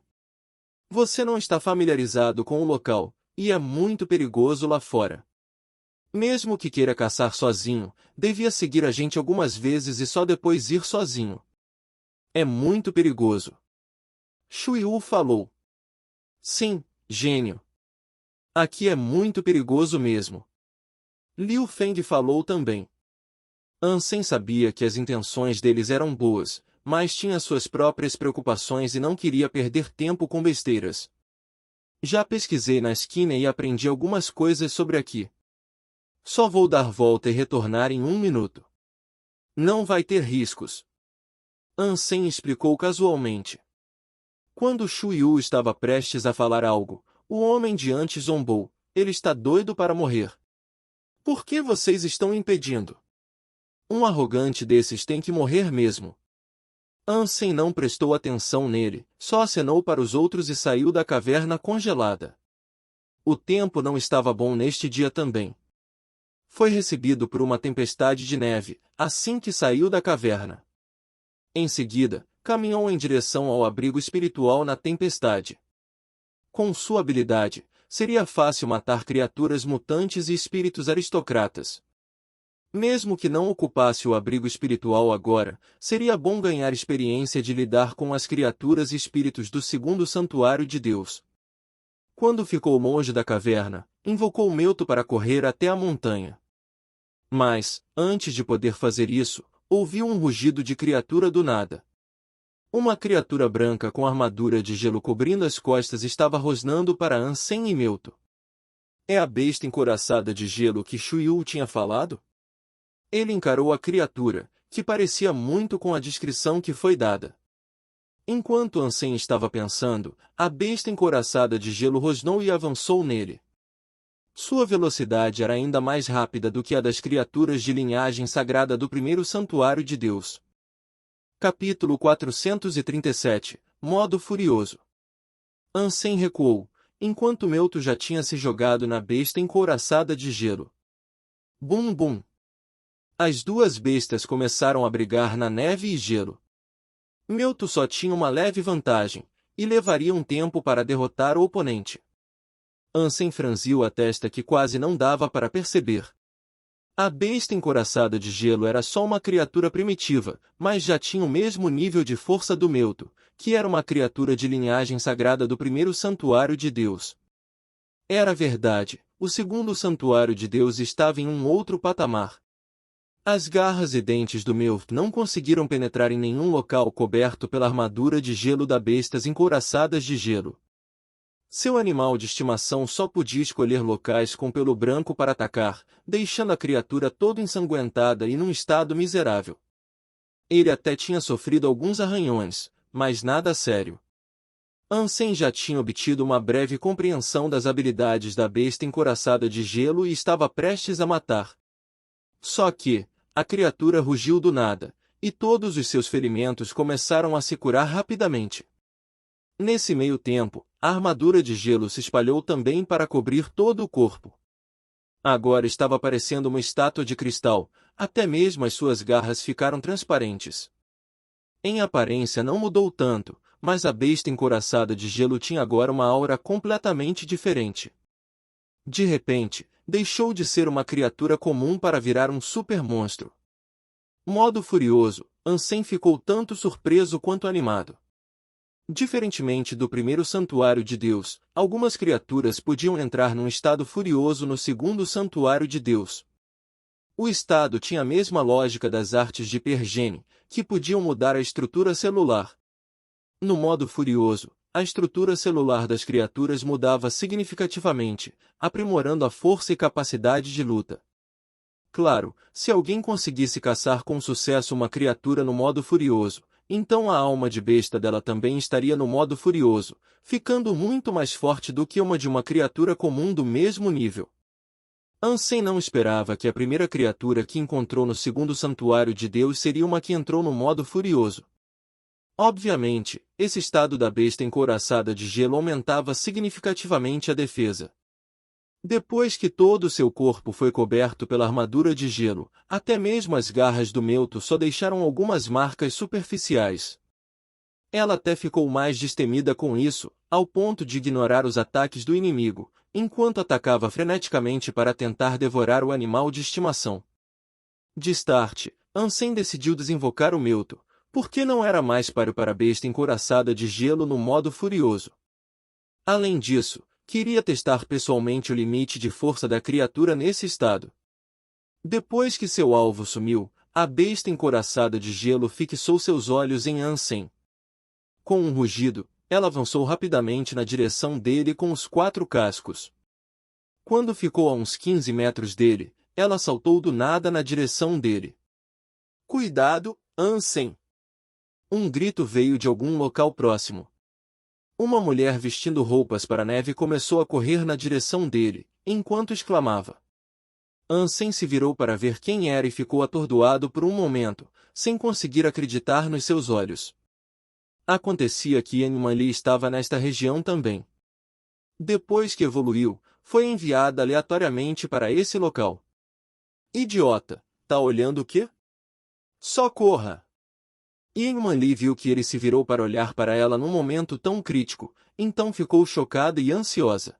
Você não está familiarizado com o local, e é muito perigoso lá fora. Mesmo que queira caçar sozinho, devia seguir a gente algumas vezes e só depois ir sozinho. É muito perigoso. Shuyu falou. Sim, gênio. Aqui é muito perigoso mesmo. Liu Feng falou também. Ansem sabia que as intenções deles eram boas, mas tinha suas próprias preocupações e não queria perder tempo com besteiras. Já pesquisei na esquina e aprendi algumas coisas sobre aqui. Só vou dar volta e retornar em 1 minuto. Não vai ter riscos. Ansem explicou casualmente. Quando Shuyu estava prestes a falar algo, o homem diante zombou. Ele está doido para morrer. Por que vocês estão impedindo? Um arrogante desses tem que morrer mesmo. Ansem não prestou atenção nele, só acenou para os outros e saiu da caverna congelada. O tempo não estava bom neste dia também. Foi recebido por uma tempestade de neve, assim que saiu da caverna. Em seguida, caminhou em direção ao abrigo espiritual na tempestade. Com sua habilidade, seria fácil matar criaturas mutantes e espíritos aristocratas. Mesmo que não ocupasse o abrigo espiritual agora, seria bom ganhar experiência de lidar com as criaturas e espíritos do segundo santuário de Deus. Quando ficou longe da caverna, invocou Meuto para correr até a montanha. Mas, antes de poder fazer isso, ouviu um rugido de criatura do nada. Uma criatura branca com armadura de gelo cobrindo as costas estava rosnando para Ansem e Meuto. É a besta encouraçada de gelo que Shuyu tinha falado? Ele encarou a criatura, que parecia muito com a descrição que foi dada. Enquanto Ansem estava pensando, a besta encouraçada de gelo rosnou e avançou nele. Sua velocidade era ainda mais rápida do que a das criaturas de linhagem sagrada do primeiro santuário de Deus. Capítulo 437 Modo Furioso. Ansem recuou, enquanto Meuto já tinha se jogado na besta encouraçada de gelo. Bum bum! As duas bestas começaram a brigar na neve e gelo. Meuto só tinha uma leve vantagem, e levaria um tempo para derrotar o oponente. Ansem franziu a testa que quase não dava para perceber. A besta encouraçada de gelo era só uma criatura primitiva, mas já tinha o mesmo nível de força do Meuto, que era uma criatura de linhagem sagrada do primeiro santuário de Deus. Era verdade, o segundo santuário de Deus estava em um outro patamar. As garras e dentes do Meuto não conseguiram penetrar em nenhum local coberto pela armadura de gelo da bestas encouraçadas de gelo. Seu animal de estimação só podia escolher locais com pelo branco para atacar, deixando a criatura toda ensanguentada e num estado miserável. Ele até tinha sofrido alguns arranhões, mas nada sério. Ansem já tinha obtido uma breve compreensão das habilidades da besta encouraçada de gelo e estava prestes a matar. Só que, a criatura rugiu do nada, e todos os seus ferimentos começaram a se curar rapidamente. Nesse meio tempo, a armadura de gelo se espalhou também para cobrir todo o corpo. Agora estava parecendo uma estátua de cristal, até mesmo as suas garras ficaram transparentes. Em aparência não mudou tanto, mas a besta encouraçada de gelo tinha agora uma aura completamente diferente. De repente, deixou de ser uma criatura comum para virar um super-monstro. Modo furioso, Ansem ficou tanto surpreso quanto animado. Diferentemente do primeiro santuário de Deus, algumas criaturas podiam entrar num estado furioso no segundo santuário de Deus. O estado tinha a mesma lógica das artes de Pergene, que podiam mudar a estrutura celular. No modo furioso, a estrutura celular das criaturas mudava significativamente, aprimorando a força e capacidade de luta. Claro, se alguém conseguisse caçar com sucesso uma criatura no modo furioso, então a alma de besta dela também estaria no modo furioso, ficando muito mais forte do que uma de uma criatura comum do mesmo nível. Ansem não esperava que a primeira criatura que encontrou no segundo santuário de Deus seria uma que entrou no modo furioso. Obviamente, esse estado da besta encouraçada de gelo aumentava significativamente a defesa. Depois que todo o seu corpo foi coberto pela armadura de gelo, até mesmo as garras do Meuto só deixaram algumas marcas superficiais. Ela até ficou mais destemida com isso, ao ponto de ignorar os ataques do inimigo, enquanto atacava freneticamente para tentar devorar o animal de estimação. De start, Ansem decidiu desinvocar o Meuto, porque não era mais páreo para a besta encouraçada de gelo no modo furioso. Além disso, queria testar pessoalmente o limite de força da criatura nesse estado. Depois que seu alvo sumiu, a besta encouraçada de gelo fixou seus olhos em Ansem. Com um rugido, ela avançou rapidamente na direção dele com os 4 cascos. Quando ficou a uns 15 metros dele, ela saltou do nada na direção dele. "Cuidado, Ansem!" Um grito veio de algum local próximo. Uma mulher vestindo roupas para neve começou a correr na direção dele, enquanto exclamava. Ansem se virou para ver quem era e ficou atordoado por um momento, sem conseguir acreditar nos seus olhos. Acontecia que Enmanli estava nesta região também. Depois que evoluiu, foi enviada aleatoriamente para esse local. "Idiota, tá olhando o quê? Só corra!" Enmanli viu que ele se virou para olhar para ela num momento tão crítico, então ficou chocada e ansiosa.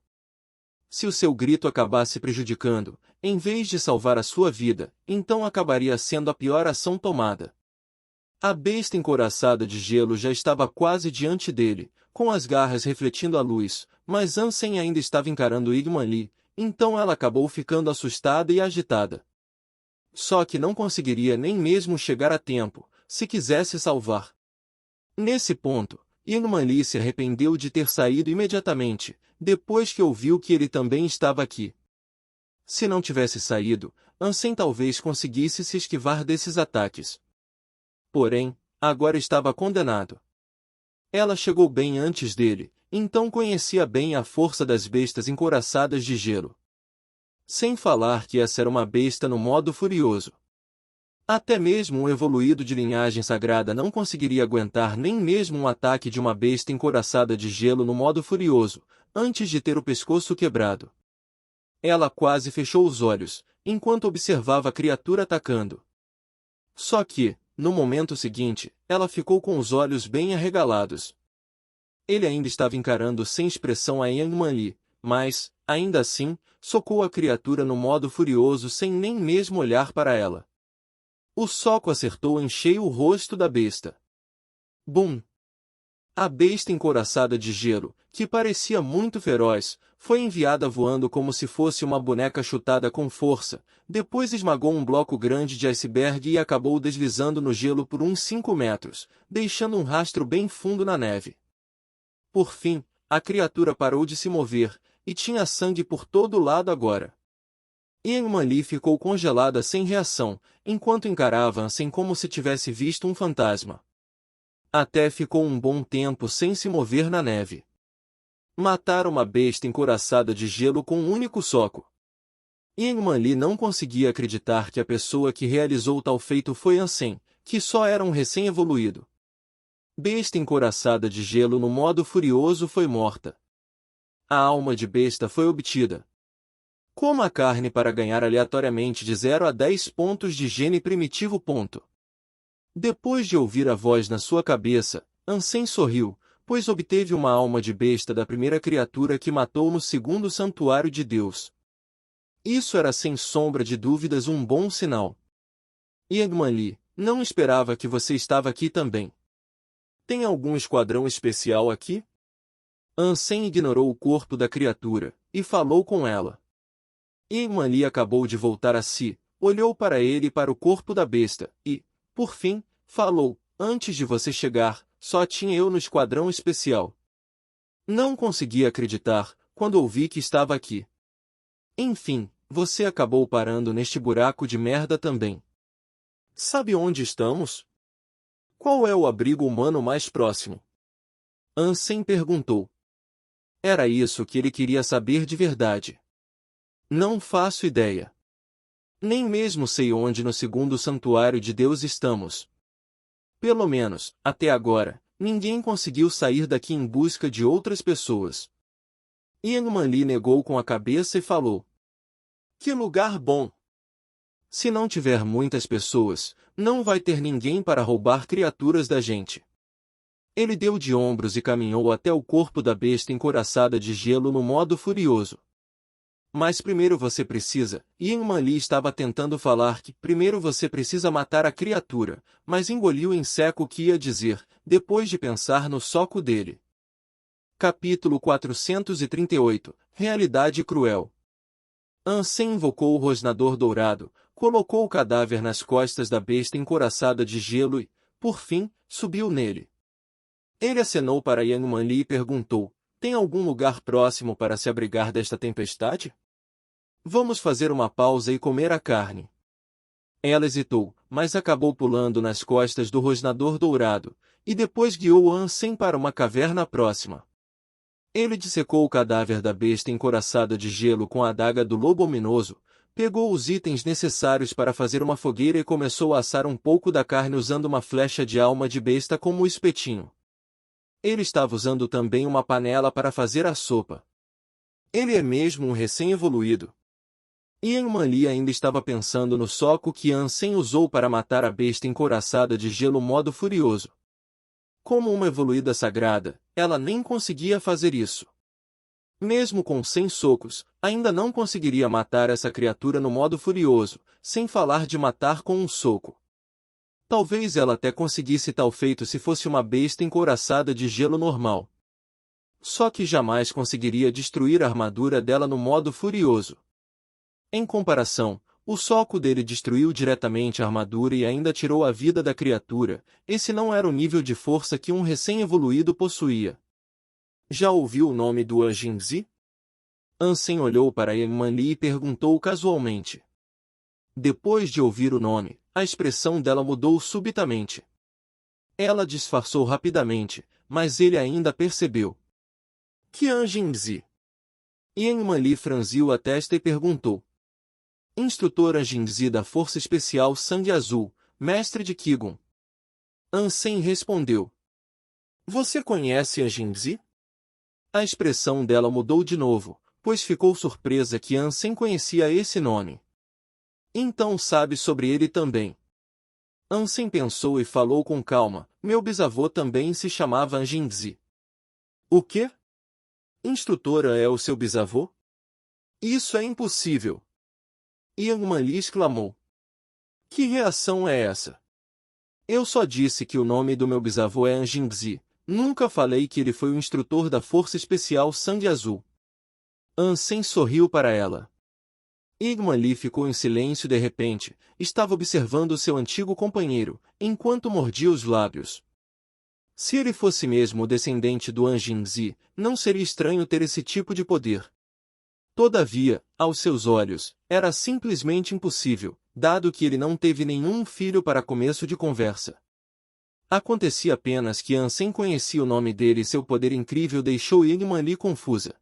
Se o seu grito acabasse prejudicando, em vez de salvar a sua vida, então acabaria sendo a pior ação tomada. A besta encouraçada de gelo já estava quase diante dele, com as garras refletindo a luz, mas Ansem ainda estava encarando Enmanli, então ela acabou ficando assustada e agitada. Só que não conseguiria nem mesmo chegar a tempo, se quisesse salvar. Nesse ponto, Enmanli se arrependeu de ter saído imediatamente, depois que ouviu que ele também estava aqui. Se não tivesse saído, Ansem talvez conseguisse se esquivar desses ataques. Porém, agora estava condenado. Ela chegou bem antes dele, então conhecia bem a força das bestas encouraçadas de gelo. Sem falar que essa era uma besta no modo furioso. Até mesmo um evoluído de linhagem sagrada não conseguiria aguentar nem mesmo um ataque de uma besta encouraçada de gelo no modo furioso, antes de ter o pescoço quebrado. Ela quase fechou os olhos, enquanto observava a criatura atacando. Só que, no momento seguinte, ela ficou com os olhos bem arregalados. Ele ainda estava encarando sem expressão a Yang Manli, mas, ainda assim, socou a criatura no modo furioso sem nem mesmo olhar para ela. O soco acertou em cheio o rosto da besta. Bum! A besta encouraçada de gelo, que parecia muito feroz, foi enviada voando como se fosse uma boneca chutada com força, depois esmagou um bloco grande de iceberg e acabou deslizando no gelo por uns 5 metros, deixando um rastro bem fundo na neve. Por fim, a criatura parou de se mover, e tinha sangue por todo lado agora. Yang Manli ficou congelada sem reação, enquanto encarava Ansem como se tivesse visto um fantasma. Até ficou um bom tempo sem se mover na neve. Matar uma besta encouraçada de gelo com um único soco. Yang Manli não conseguia acreditar que a pessoa que realizou tal feito foi Ansem, que só era um recém-evoluído. Besta encouraçada de gelo no modo furioso foi morta. A alma de besta foi obtida. Coma a carne para ganhar aleatoriamente de 0 a 10 pontos de gene primitivo. Depois de ouvir a voz na sua cabeça, Ansem sorriu, pois obteve uma alma de besta da primeira criatura que matou no segundo santuário de Deus. Isso era sem sombra de dúvidas um bom sinal. Yang Manli, não esperava que você estava aqui também. Tem algum esquadrão especial aqui? Ansem ignorou o corpo da criatura, e falou com ela. Yang Manli acabou de voltar a si, olhou para ele e para o corpo da besta, e, por fim, falou, antes de você chegar, só tinha eu no esquadrão especial. Não consegui acreditar, quando ouvi que estava aqui. Enfim, você acabou parando neste buraco de merda também. Sabe onde estamos? Qual é o abrigo humano mais próximo? Ansem perguntou. Era isso que ele queria saber de verdade. Não faço ideia. Nem mesmo sei onde no segundo santuário de Deus estamos. Pelo menos, até agora, ninguém conseguiu sair daqui em busca de outras pessoas. Yang Manli negou com a cabeça e falou. Que lugar bom! Se não tiver muitas pessoas, não vai ter ninguém para roubar criaturas da gente. Ele deu de ombros e caminhou até o corpo da besta encouraçada de gelo no modo furioso. Mas primeiro você precisa, Yang Manli estava tentando falar que primeiro você precisa matar a criatura, mas engoliu em seco o que ia dizer, depois de pensar no soco dele. Capítulo 438 Realidade Cruel. Ansem invocou o rosnador dourado, colocou o cadáver nas costas da besta encouraçada de gelo e, por fim, subiu nele. Ele acenou para Yang Manli e perguntou, tem algum lugar próximo para se abrigar desta tempestade? Vamos fazer uma pausa e comer a carne. Ela hesitou, mas acabou pulando nas costas do rosnador dourado, e depois guiou Ansem para uma caverna próxima. Ele dissecou o cadáver da besta encouraçada de gelo com a adaga do lobo ominoso, pegou os itens necessários para fazer uma fogueira e começou a assar um pouco da carne usando uma flecha de alma de besta como espetinho. Ele estava usando também uma panela para fazer a sopa. Ele é mesmo um recém-evoluído. Yang Manli ainda estava pensando no soco que Ansem usou para matar a besta encouraçada de gelo modo furioso. Como uma evoluída sagrada, ela nem conseguia fazer isso. Mesmo com 100 socos, ainda não conseguiria matar essa criatura no modo furioso, sem falar de matar com um soco. Talvez ela até conseguisse tal feito se fosse uma besta encouraçada de gelo normal. Só que jamais conseguiria destruir a armadura dela no modo furioso. Em comparação, o soco dele destruiu diretamente a armadura e ainda tirou a vida da criatura. Esse não era o nível de força que um recém-evoluído possuía. Já ouviu o nome do Anjinzi? Ansem olhou para Emily e perguntou casualmente. Depois de ouvir o nome, a expressão dela mudou subitamente. Ela disfarçou rapidamente, mas ele ainda percebeu. Qian Jingzi. Emily franziu a testa e perguntou. Instrutora Jingzi da Força Especial Sangue Azul, mestre de Qigong. Ansem respondeu. Você conhece a Jingzi? A expressão dela mudou de novo, pois ficou surpresa que Ansem conhecia esse nome. Então sabe sobre ele também. Ansem pensou e falou com calma, meu bisavô também se chamava Jingzi. O quê? Instrutora é o seu bisavô? Isso é impossível. Emily exclamou. Que reação é essa? Eu só disse que o nome do meu bisavô é Jingzi, nunca falei que ele foi o instrutor da Força Especial Sangue Azul. Ansem sorriu para ela. Emily ficou em silêncio de repente, estava observando seu antigo companheiro, enquanto mordia os lábios. Se ele fosse mesmo descendente do Jingzi, não seria estranho ter esse tipo de poder. Todavia, aos seus olhos, era simplesmente impossível, dado que ele não teve nenhum filho para começo de conversa. Acontecia apenas que Ansem conhecia o nome dele e seu poder incrível deixou Emily confusa.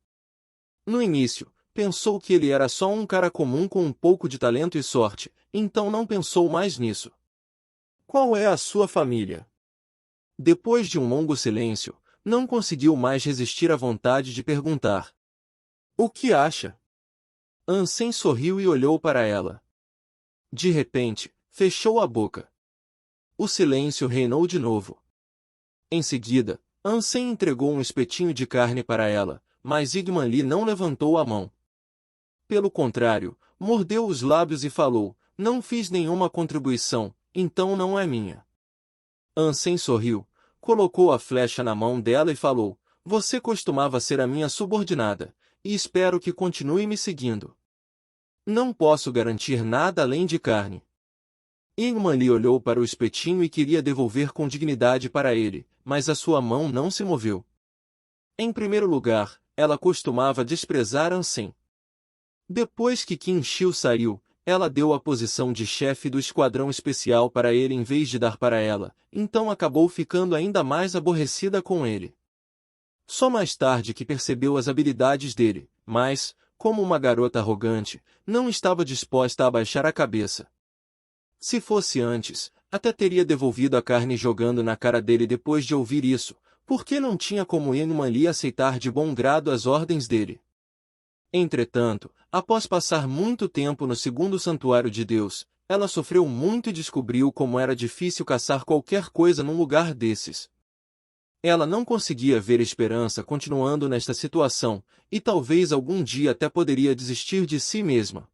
No início, pensou que ele era só um cara comum com um pouco de talento e sorte, então não pensou mais nisso. Qual é a sua família? Depois de um longo silêncio, não conseguiu mais resistir à vontade de perguntar. O que acha? Ansem sorriu e olhou para ela. De repente, fechou a boca. O silêncio reinou de novo. Em seguida, Ansem entregou um espetinho de carne para ela, mas Emily não levantou a mão. Pelo contrário, mordeu os lábios e falou, não fiz nenhuma contribuição, então não é minha. Ansem sorriu, colocou a flecha na mão dela e falou, você costumava ser a minha subordinada, e espero que continue me seguindo. Não posso garantir nada além de carne. Emily olhou para o espetinho e queria devolver com dignidade para ele, mas a sua mão não se moveu. Em primeiro lugar, ela costumava desprezar Ansem. Depois que Qin Shiu saiu, ela deu a posição de chefe do esquadrão especial para ele em vez de dar para ela, então acabou ficando ainda mais aborrecida com ele. Só mais tarde que percebeu as habilidades dele, mas, como uma garota arrogante, não estava disposta a abaixar a cabeça. Se fosse antes, até teria devolvido a carne jogando na cara dele depois de ouvir isso, porque não tinha como Emily aceitar de bom grado as ordens dele. Entretanto, após passar muito tempo no segundo santuário de Deus, ela sofreu muito e descobriu como era difícil caçar qualquer coisa num lugar desses. Ela não conseguia ver esperança continuando nesta situação, e talvez algum dia até poderia desistir de si mesma.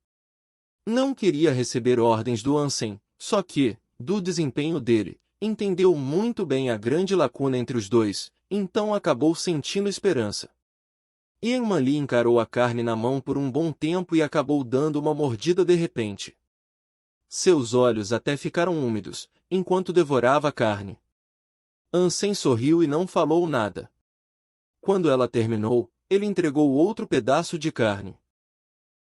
Não queria receber ordens do Ansem, só que, do desempenho dele, entendeu muito bem a grande lacuna entre os dois, então acabou sentindo esperança. Emily encarou a carne na mão por um bom tempo e acabou dando uma mordida de repente. Seus olhos até ficaram úmidos, enquanto devorava a carne. Ansem sorriu e não falou nada. Quando ela terminou, ele entregou outro pedaço de carne.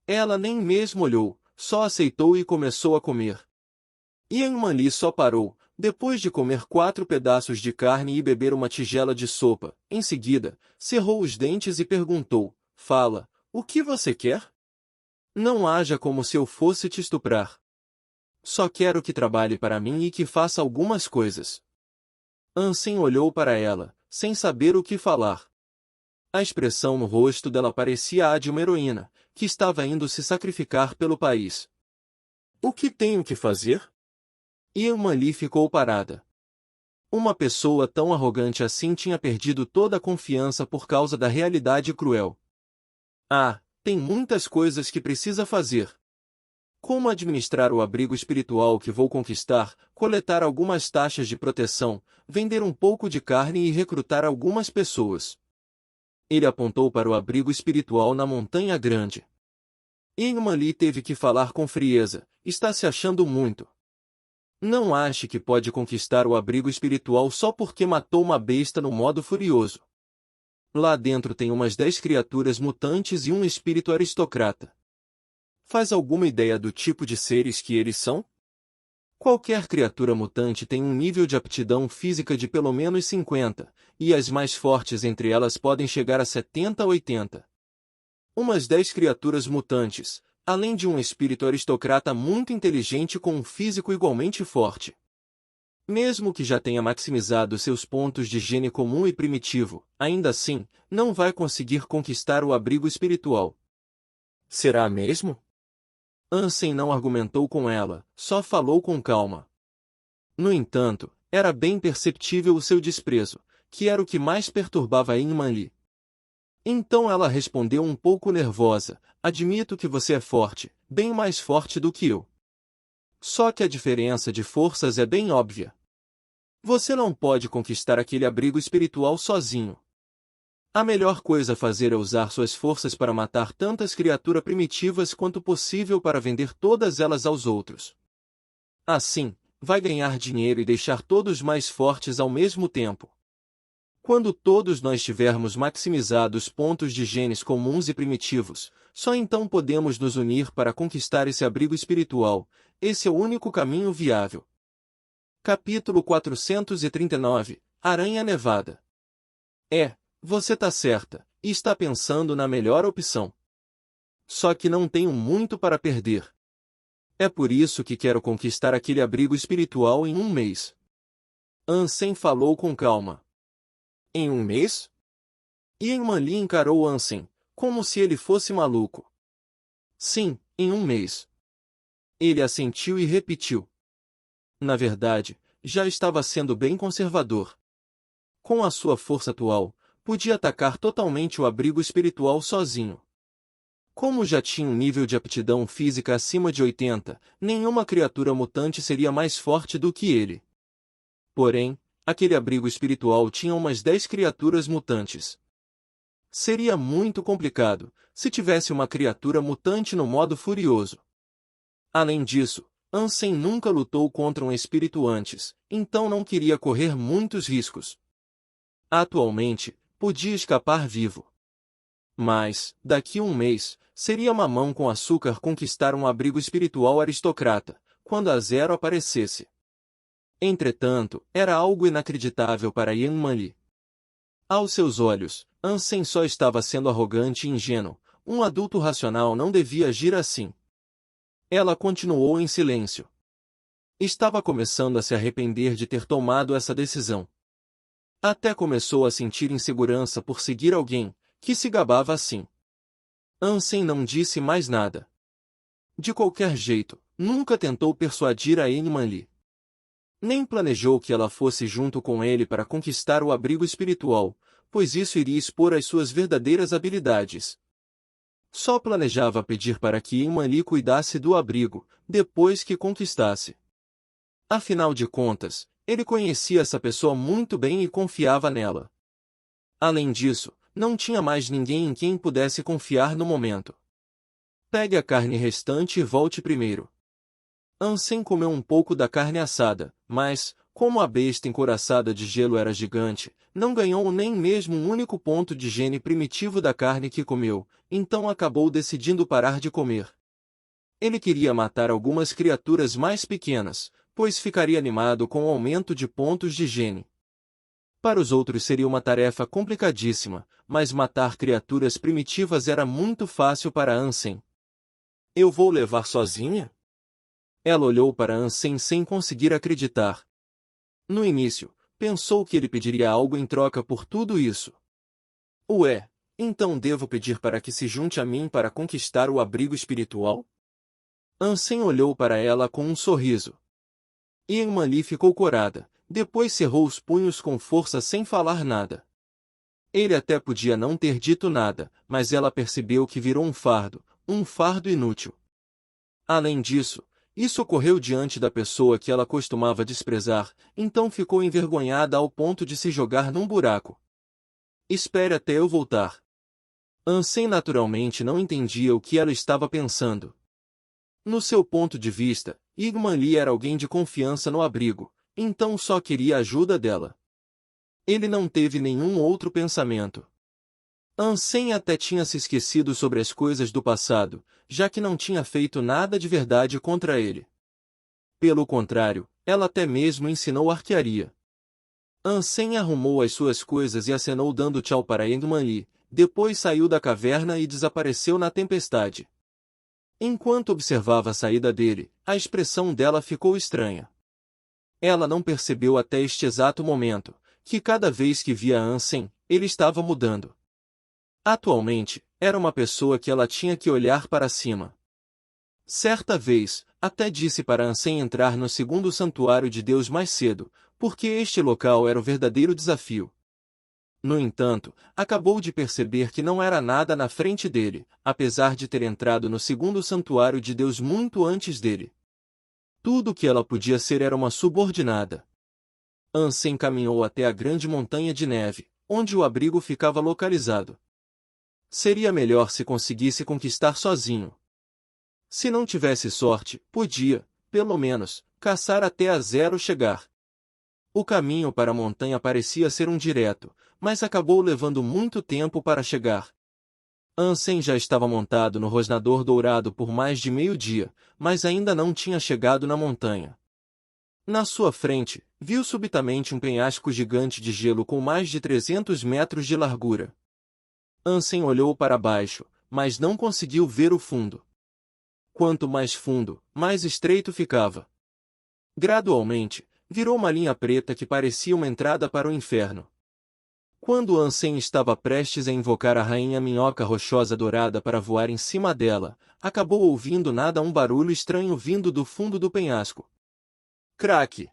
Ela nem mesmo olhou, só aceitou e começou a comer. Emily só parou, depois de comer 4 pedaços de carne e beber uma tigela de sopa. Em seguida, cerrou os dentes e perguntou, fala, o que você quer? Não haja como se eu fosse te estuprar. Só quero que trabalhe para mim e que faça algumas coisas. Ansem olhou para ela, sem saber o que falar. A expressão no rosto dela parecia a de uma heroína, que estava indo se sacrificar pelo país. O que tenho que fazer? Emily ficou parada. Uma pessoa tão arrogante assim tinha perdido toda a confiança por causa da realidade cruel. Ah, tem muitas coisas que precisa fazer. Como administrar o abrigo espiritual que vou conquistar, coletar algumas taxas de proteção, vender um pouco de carne e recrutar algumas pessoas. Ele apontou para o abrigo espiritual na Montanha Grande. Emily teve que falar com frieza, está se achando muito. Não ache que pode conquistar o abrigo espiritual só porque matou uma besta no modo furioso. Lá dentro tem umas 10 criaturas mutantes e um espírito aristocrata. Faz alguma ideia do tipo de seres que eles são? Qualquer criatura mutante tem um nível de aptidão física de pelo menos 50, e as mais fortes entre elas podem chegar a 70 a 80. Umas 10 criaturas mutantes, além de um espírito aristocrata muito inteligente com um físico igualmente forte. Mesmo que já tenha maximizado seus pontos de gene comum e primitivo, ainda assim, não vai conseguir conquistar o abrigo espiritual. Será mesmo? Ansem não argumentou com ela, só falou com calma. No entanto, era bem perceptível o seu desprezo, que era o que mais perturbava Ingman. Então ela respondeu um pouco nervosa: admito que você é forte, bem mais forte do que eu. Só que a diferença de forças é bem óbvia. Você não pode conquistar aquele abrigo espiritual sozinho. A melhor coisa a fazer é usar suas forças para matar tantas criaturas primitivas quanto possível para vender todas elas aos outros. Assim, vai ganhar dinheiro e deixar todos mais fortes ao mesmo tempo. Quando todos nós tivermos maximizado os pontos de genes comuns e primitivos, só então podemos nos unir para conquistar esse abrigo espiritual. Esse é o único caminho viável. Capítulo 439 – Aranha Nevada. Você tá certa, e está pensando na melhor opção. Só que não tenho muito para perder. É por isso que quero conquistar aquele abrigo espiritual em um mês. Ansem falou com calma. Em um mês? Ingman Li encarou Ansem, como se ele fosse maluco. Sim, em um mês. Ele assentiu e repetiu. Na verdade, já estava sendo bem conservador. Com a sua força atual, podia atacar totalmente o abrigo espiritual sozinho. Como já tinha um nível de aptidão física acima de 80, nenhuma criatura mutante seria mais forte do que ele. Porém, aquele abrigo espiritual tinha umas 10 criaturas mutantes. Seria muito complicado, se tivesse uma criatura mutante no modo furioso. Além disso, Ansem nunca lutou contra um espírito antes, então não queria correr muitos riscos. Atualmente, podia escapar vivo. Mas, daqui a um mês, seria mamão com açúcar conquistar um abrigo espiritual aristocrata, quando a Zero aparecesse. Entretanto, era algo inacreditável para Ingman Li. Aos seus olhos, Ansem só estava sendo arrogante e ingênuo, um adulto racional não devia agir assim. Ela continuou em silêncio. Estava começando a se arrepender de ter tomado essa decisão. Até começou a sentir insegurança por seguir alguém que se gabava assim. Ansem não disse mais nada. De qualquer jeito, nunca tentou persuadir a Ingman Li. Nem planejou que ela fosse junto com ele para conquistar o abrigo espiritual, pois isso iria expor as suas verdadeiras habilidades. Só planejava pedir para que Ingman Li cuidasse do abrigo, depois que conquistasse. Afinal de contas, ele conhecia essa pessoa muito bem e confiava nela. Além disso, não tinha mais ninguém em quem pudesse confiar no momento. Pegue a carne restante e volte primeiro. Ansem comeu um pouco da carne assada, mas, como a besta encoraçada de gelo era gigante, não ganhou nem mesmo um único ponto de gene primitivo da carne que comeu, então acabou decidindo parar de comer. Ele queria matar algumas criaturas mais pequenas, pois ficaria animado com o aumento de pontos de gene. Para os outros seria uma tarefa complicadíssima, mas matar criaturas primitivas era muito fácil para Ansem. Eu vou levar sozinha? Ela olhou para Ansem sem conseguir acreditar. No início, pensou que ele pediria algo em troca por tudo isso. Ué, então devo pedir para que se junte a mim para conquistar o abrigo espiritual? Ansem olhou para ela com um sorriso. Ingman Li ficou corada, depois cerrou os punhos com força sem falar nada. Ele até podia não ter dito nada, mas ela percebeu que virou um fardo inútil. Além disso, isso ocorreu diante da pessoa que ela costumava desprezar, então ficou envergonhada ao ponto de se jogar num buraco. Espere até eu voltar. Ansem naturalmente não entendia o que ela estava pensando. No seu ponto de vista, Ingman Li era alguém de confiança no abrigo, então só queria a ajuda dela. Ele não teve nenhum outro pensamento. Ansem até tinha se esquecido sobre as coisas do passado, já que não tinha feito nada de verdade contra ele. Pelo contrário, ela até mesmo ensinou arquearia. Ansem arrumou as suas coisas e acenou dando tchau para Endman, depois saiu da caverna e desapareceu na tempestade. Enquanto observava a saída dele, a expressão dela ficou estranha. Ela não percebeu até este exato momento, que cada vez que via Ansem, ele estava mudando. Atualmente, era uma pessoa que ela tinha que olhar para cima. Certa vez, até disse para Ansem entrar no segundo santuário de Deus mais cedo, porque este local era o verdadeiro desafio. No entanto, acabou de perceber que não era nada na frente dele, apesar de ter entrado no segundo santuário de Deus muito antes dele. Tudo o que ela podia ser era uma subordinada. Ansem caminhou até a grande montanha de neve, onde o abrigo ficava localizado. Seria melhor se conseguisse conquistar sozinho. Se não tivesse sorte, podia, pelo menos, caçar até a Zero chegar. O caminho para a montanha parecia ser um direto, mas acabou levando muito tempo para chegar. Ansem já estava montado no rosnador dourado por mais de meio-dia, mas ainda não tinha chegado na montanha. Na sua frente, viu subitamente um penhasco gigante de gelo com mais de 300 metros de largura. Ansem olhou para baixo, mas não conseguiu ver o fundo. Quanto mais fundo, mais estreito ficava. Gradualmente, virou uma linha preta que parecia uma entrada para o inferno. Quando Ansem estava prestes a invocar a rainha minhoca rochosa dourada para voar em cima dela, acabou ouvindo um barulho estranho vindo do fundo do penhasco. Craque!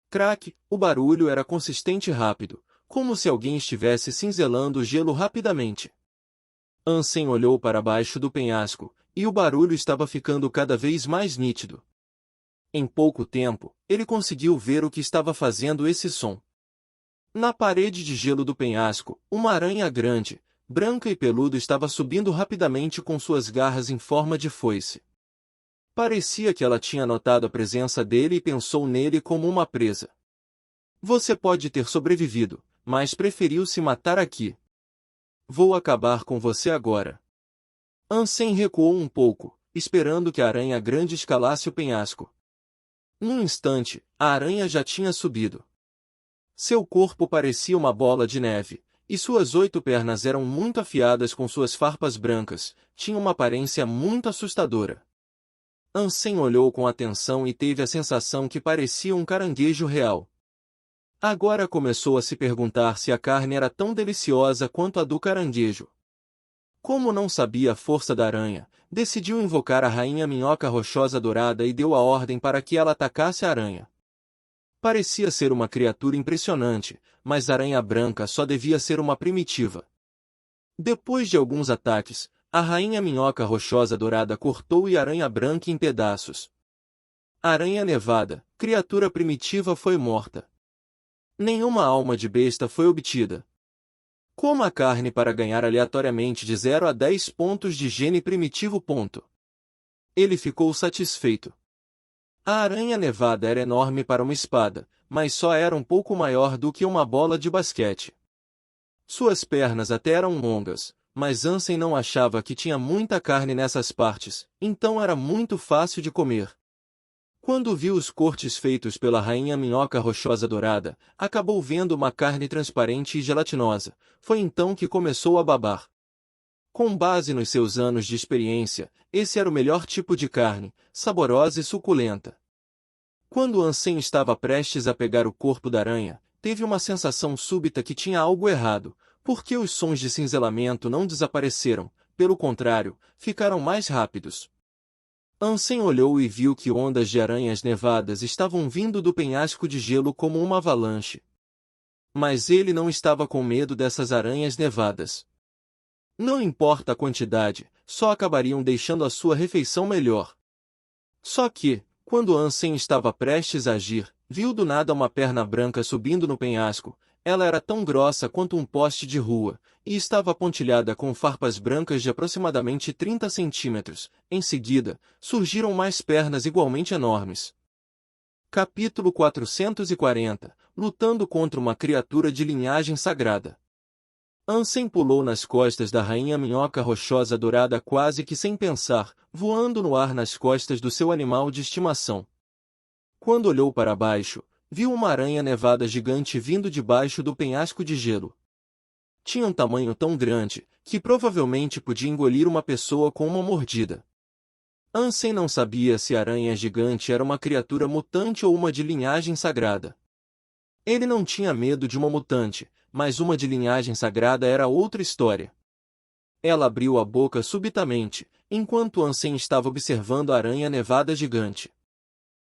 Craque! O barulho era consistente e rápido, como se alguém estivesse cinzelando o gelo rapidamente. Ansem olhou para baixo do penhasco, e o barulho estava ficando cada vez mais nítido. Em pouco tempo, ele conseguiu ver o que estava fazendo esse som. Na parede de gelo do penhasco, uma aranha grande, branca e peluda estava subindo rapidamente com suas garras em forma de foice. Parecia que ela tinha notado a presença dele e pensou nele como uma presa. Você pode ter sobrevivido, mas preferiu se matar aqui. Vou acabar com você agora. Ansem recuou um pouco, esperando que a aranha grande escalasse o penhasco. Num instante, a aranha já tinha subido. Seu corpo parecia uma bola de neve, e suas 8 pernas eram muito afiadas com suas farpas brancas, tinha uma aparência muito assustadora. Ansem olhou com atenção e teve a sensação que parecia um caranguejo real. Agora começou a se perguntar se a carne era tão deliciosa quanto a do caranguejo. Como não sabia a força da aranha, decidiu invocar a rainha minhoca rochosa dourada e deu a ordem para que ela atacasse a aranha. Parecia ser uma criatura impressionante, mas a aranha branca só devia ser uma primitiva. Depois de alguns ataques, a rainha minhoca rochosa dourada cortou a aranha branca em pedaços. A aranha nevada, criatura primitiva, foi morta. Nenhuma alma de besta foi obtida. Coma a carne para ganhar aleatoriamente de 0 a 10 pontos de gene primitivo. Ele ficou satisfeito. A aranha nevada era enorme para uma espada, mas só era um pouco maior do que uma bola de basquete. Suas pernas até eram longas, mas Ansem não achava que tinha muita carne nessas partes, então era muito fácil de comer. Quando viu os cortes feitos pela rainha minhoca rochosa dourada, acabou vendo uma carne transparente e gelatinosa, foi então que começou a babar. Com base nos seus anos de experiência, esse era o melhor tipo de carne, saborosa e suculenta. Quando Ansem estava prestes a pegar o corpo da aranha, teve uma sensação súbita que tinha algo errado, porque os sons de cinzelamento não desapareceram, pelo contrário, ficaram mais rápidos. Ansem olhou e viu que ondas de aranhas nevadas estavam vindo do penhasco de gelo como uma avalanche. Mas ele não estava com medo dessas aranhas nevadas. Não importa a quantidade, só acabariam deixando a sua refeição melhor. Só que, quando Ansem estava prestes a agir, viu do nada uma perna branca subindo no penhasco. Ela era tão grossa quanto um poste de rua, e estava pontilhada com farpas brancas de aproximadamente 30 centímetros. Em seguida, surgiram mais pernas igualmente enormes. Capítulo 440 – Lutando contra uma criatura de linhagem sagrada. Ansem pulou nas costas da rainha minhoca rochosa dourada quase que sem pensar, voando no ar nas costas do seu animal de estimação. Quando olhou para baixo, viu uma aranha nevada gigante vindo debaixo do penhasco de gelo. Tinha um tamanho tão grande, que provavelmente podia engolir uma pessoa com uma mordida. Ansem não sabia se a aranha gigante era uma criatura mutante ou uma de linhagem sagrada. Ele não tinha medo de uma mutante, mas uma de linhagem sagrada era outra história. Ela abriu a boca subitamente, enquanto Ansem estava observando a aranha nevada gigante.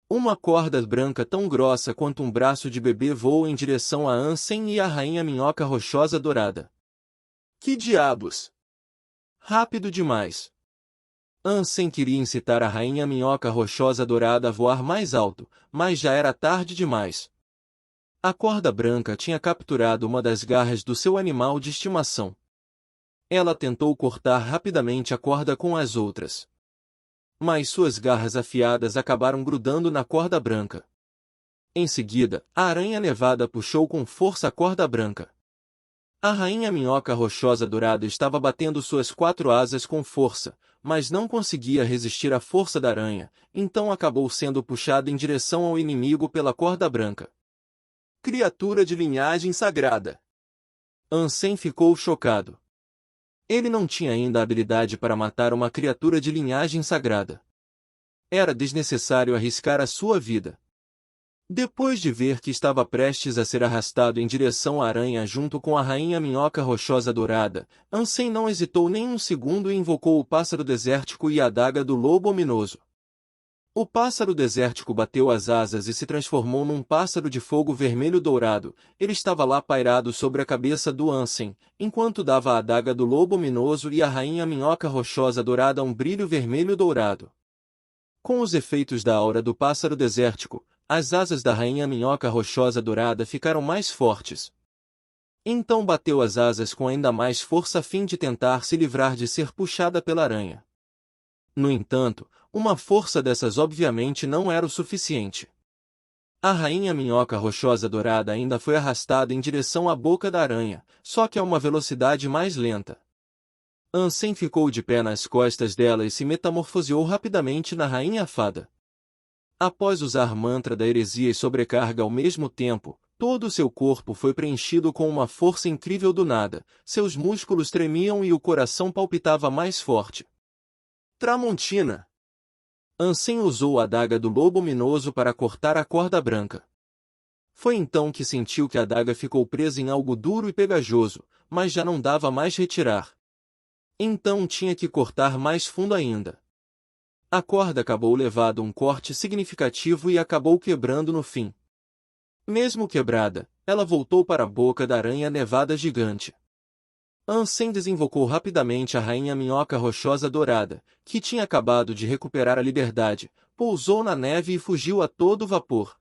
Uma corda branca tão grossa quanto um braço de bebê voou em direção a Ansem e à rainha minhoca rochosa dourada. Que diabos! Rápido demais! Ansem queria incitar a rainha minhoca rochosa dourada a voar mais alto, mas já era tarde demais. A corda branca tinha capturado uma das garras do seu animal de estimação. Ela tentou cortar rapidamente a corda com as outras. Mas suas garras afiadas acabaram grudando na corda branca. Em seguida, a aranha nevada puxou com força a corda branca. A rainha minhoca rochosa dourada estava batendo suas 4 asas com força, mas não conseguia resistir à força da aranha, então acabou sendo puxada em direção ao inimigo pela corda branca. Criatura de linhagem sagrada. Ansem ficou chocado. Ele não tinha ainda a habilidade para matar uma criatura de linhagem sagrada. Era desnecessário arriscar a sua vida. Depois de ver que estava prestes a ser arrastado em direção à aranha junto com a rainha minhoca rochosa dourada, Ansem não hesitou nem um segundo e invocou o pássaro desértico e a adaga do lobo ominoso. O pássaro desértico bateu as asas e se transformou num pássaro de fogo vermelho dourado. Ele estava lá pairado sobre a cabeça do Ansem, enquanto dava a adaga do lobo ominoso e a rainha minhoca rochosa dourada um brilho vermelho dourado. Com os efeitos da aura do pássaro desértico, as asas da rainha minhoca rochosa dourada ficaram mais fortes. Então bateu as asas com ainda mais força a fim de tentar se livrar de ser puxada pela aranha. No entanto, uma força dessas obviamente não era o suficiente. A rainha minhoca rochosa dourada ainda foi arrastada em direção à boca da aranha, só que a uma velocidade mais lenta. Ansem ficou de pé nas costas dela e se metamorfoseou rapidamente na rainha fada. Após usar mantra da heresia e sobrecarga ao mesmo tempo, todo o seu corpo foi preenchido com uma força incrível do nada, seus músculos tremiam e o coração palpitava mais forte. Tramontina! Ansem usou a adaga do lobo ominoso para cortar a corda branca. Foi então que sentiu que a adaga ficou presa em algo duro e pegajoso, mas já não dava mais retirar. Então tinha que cortar mais fundo ainda. A corda acabou levando um corte significativo e acabou quebrando no fim. Mesmo quebrada, ela voltou para a boca da aranha nevada gigante. Ansem desinvocou rapidamente a rainha minhoca rochosa dourada, que tinha acabado de recuperar a liberdade, pousou na neve e fugiu a todo vapor.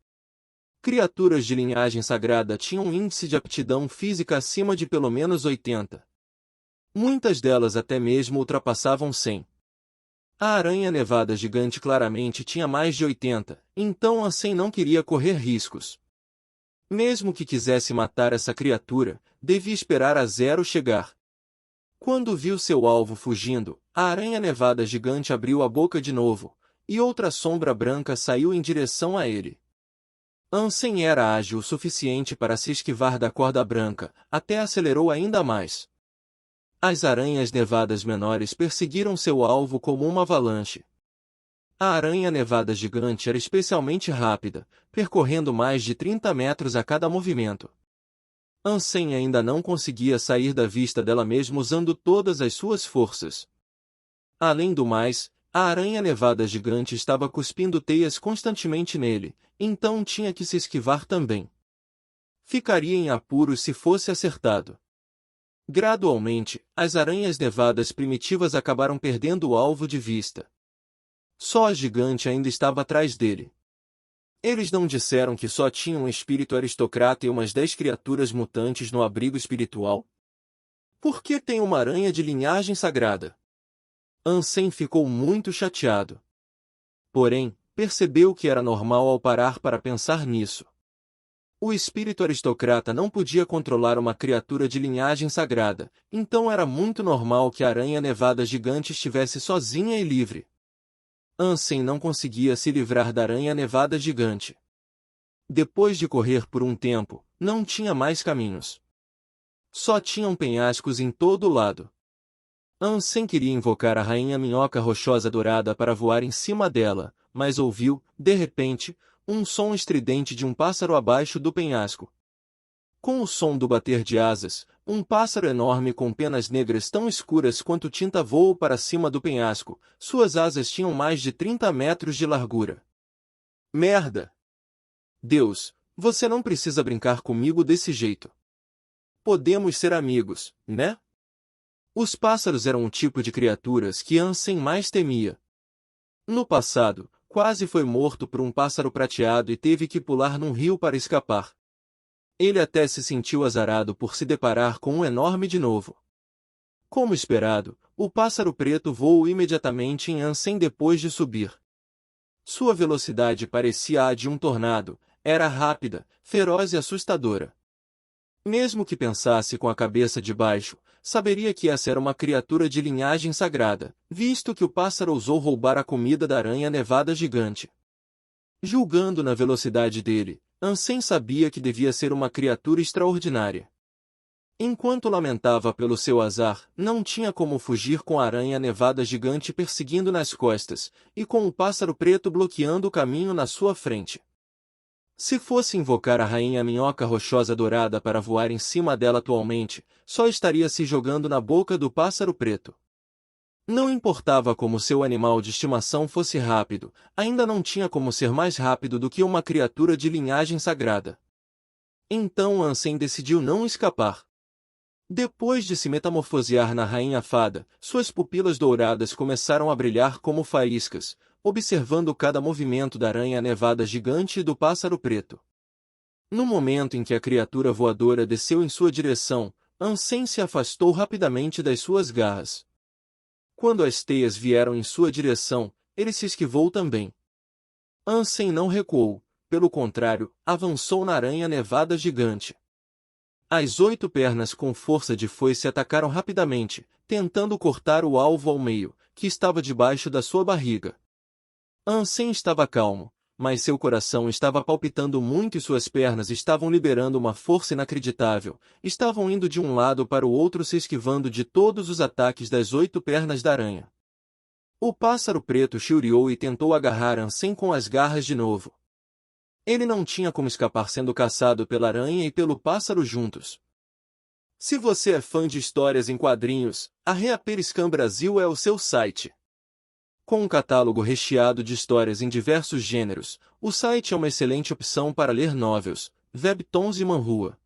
Criaturas de linhagem sagrada tinham um índice de aptidão física acima de pelo menos 80. Muitas delas até mesmo ultrapassavam 100. A aranha nevada gigante claramente tinha mais de 80, então Ansem não queria correr riscos. Mesmo que quisesse matar essa criatura, devia esperar a Zero chegar. Quando viu seu alvo fugindo, a aranha nevada gigante abriu a boca de novo, e outra sombra branca saiu em direção a ele. Ansem era ágil o suficiente para se esquivar da corda branca, até acelerou ainda mais. As aranhas nevadas menores perseguiram seu alvo como uma avalanche. A aranha nevada gigante era especialmente rápida, percorrendo mais de 30 metros a cada movimento. Ansem ainda não conseguia sair da vista dela mesmo usando todas as suas forças. Além do mais, a aranha nevada gigante estava cuspindo teias constantemente nele, então tinha que se esquivar também. Ficaria em apuros se fosse acertado. Gradualmente, as aranhas nevadas primitivas acabaram perdendo o alvo de vista. Só a gigante ainda estava atrás dele. Eles não disseram que só tinham um espírito aristocrata e umas 10 criaturas mutantes no abrigo espiritual? Por que tem uma aranha de linhagem sagrada? Ansem ficou muito chateado. Porém, percebeu que era normal ao parar para pensar nisso. O espírito aristocrata não podia controlar uma criatura de linhagem sagrada, então era muito normal que a aranha nevada gigante estivesse sozinha e livre. Ansem não conseguia se livrar da aranha nevada gigante. Depois de correr por um tempo, não tinha mais caminhos. Só tinham penhascos em todo o lado. Ansem queria invocar a rainha minhoca rochosa dourada para voar em cima dela, mas ouviu, de repente, um som estridente de um pássaro abaixo do penhasco. Com o som do bater de asas, um pássaro enorme com penas negras tão escuras quanto tinta voou para cima do penhasco. Suas asas tinham mais de 30 metros de largura. Merda! Deus, você não precisa brincar comigo desse jeito. Podemos ser amigos, né? Os pássaros eram um tipo de criaturas que Ansem mais temia. No passado, quase foi morto por um pássaro prateado e teve que pular num rio para escapar. Ele até se sentiu azarado por se deparar com um enorme de novo. Como esperado, o pássaro preto voou imediatamente em Ansem depois de subir. Sua velocidade parecia a de um tornado, era rápida, feroz e assustadora. Mesmo que pensasse com a cabeça de baixo, saberia que essa era uma criatura de linhagem sagrada, visto que o pássaro ousou roubar a comida da aranha nevada gigante. Julgando na velocidade dele, Ansem sabia que devia ser uma criatura extraordinária. Enquanto lamentava pelo seu azar, não tinha como fugir com a aranha nevada gigante perseguindo nas costas, e com o pássaro preto bloqueando o caminho na sua frente. Se fosse invocar a rainha minhoca rochosa dourada para voar em cima dela atualmente, só estaria se jogando na boca do pássaro preto. Não importava como seu animal de estimação fosse rápido, ainda não tinha como ser mais rápido do que uma criatura de linhagem sagrada. Então Ansem decidiu não escapar. Depois de se metamorfosear na rainha fada, suas pupilas douradas começaram a brilhar como faíscas, observando cada movimento da aranha nevada gigante e do pássaro preto. No momento em que a criatura voadora desceu em sua direção, Ansem se afastou rapidamente das suas garras. Quando as teias vieram em sua direção, ele se esquivou também. Ansem não recuou, pelo contrário, avançou na aranha nevada gigante. As 8 pernas com força de foice atacaram rapidamente, tentando cortar o alvo ao meio, que estava debaixo da sua barriga. Ansem estava calmo, mas seu coração estava palpitando muito e suas pernas estavam liberando uma força inacreditável, estavam indo de um lado para o outro se esquivando de todos os ataques das 8 pernas da aranha. O pássaro preto churiou e tentou agarrar Ansem com as garras de novo. Ele não tinha como escapar sendo caçado pela aranha e pelo pássaro juntos. Se você é fã de histórias em quadrinhos, a Reaperiscan Brasil é o seu site. Com um catálogo recheado de histórias em diversos gêneros, o site é uma excelente opção para ler novels, webtoons e manhua.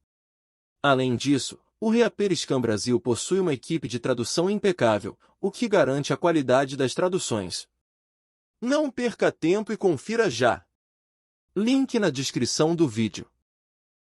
Além disso, o Reaperiscan Brasil possui uma equipe de tradução impecável, o que garante a qualidade das traduções. Não perca tempo e confira já! Link na descrição do vídeo.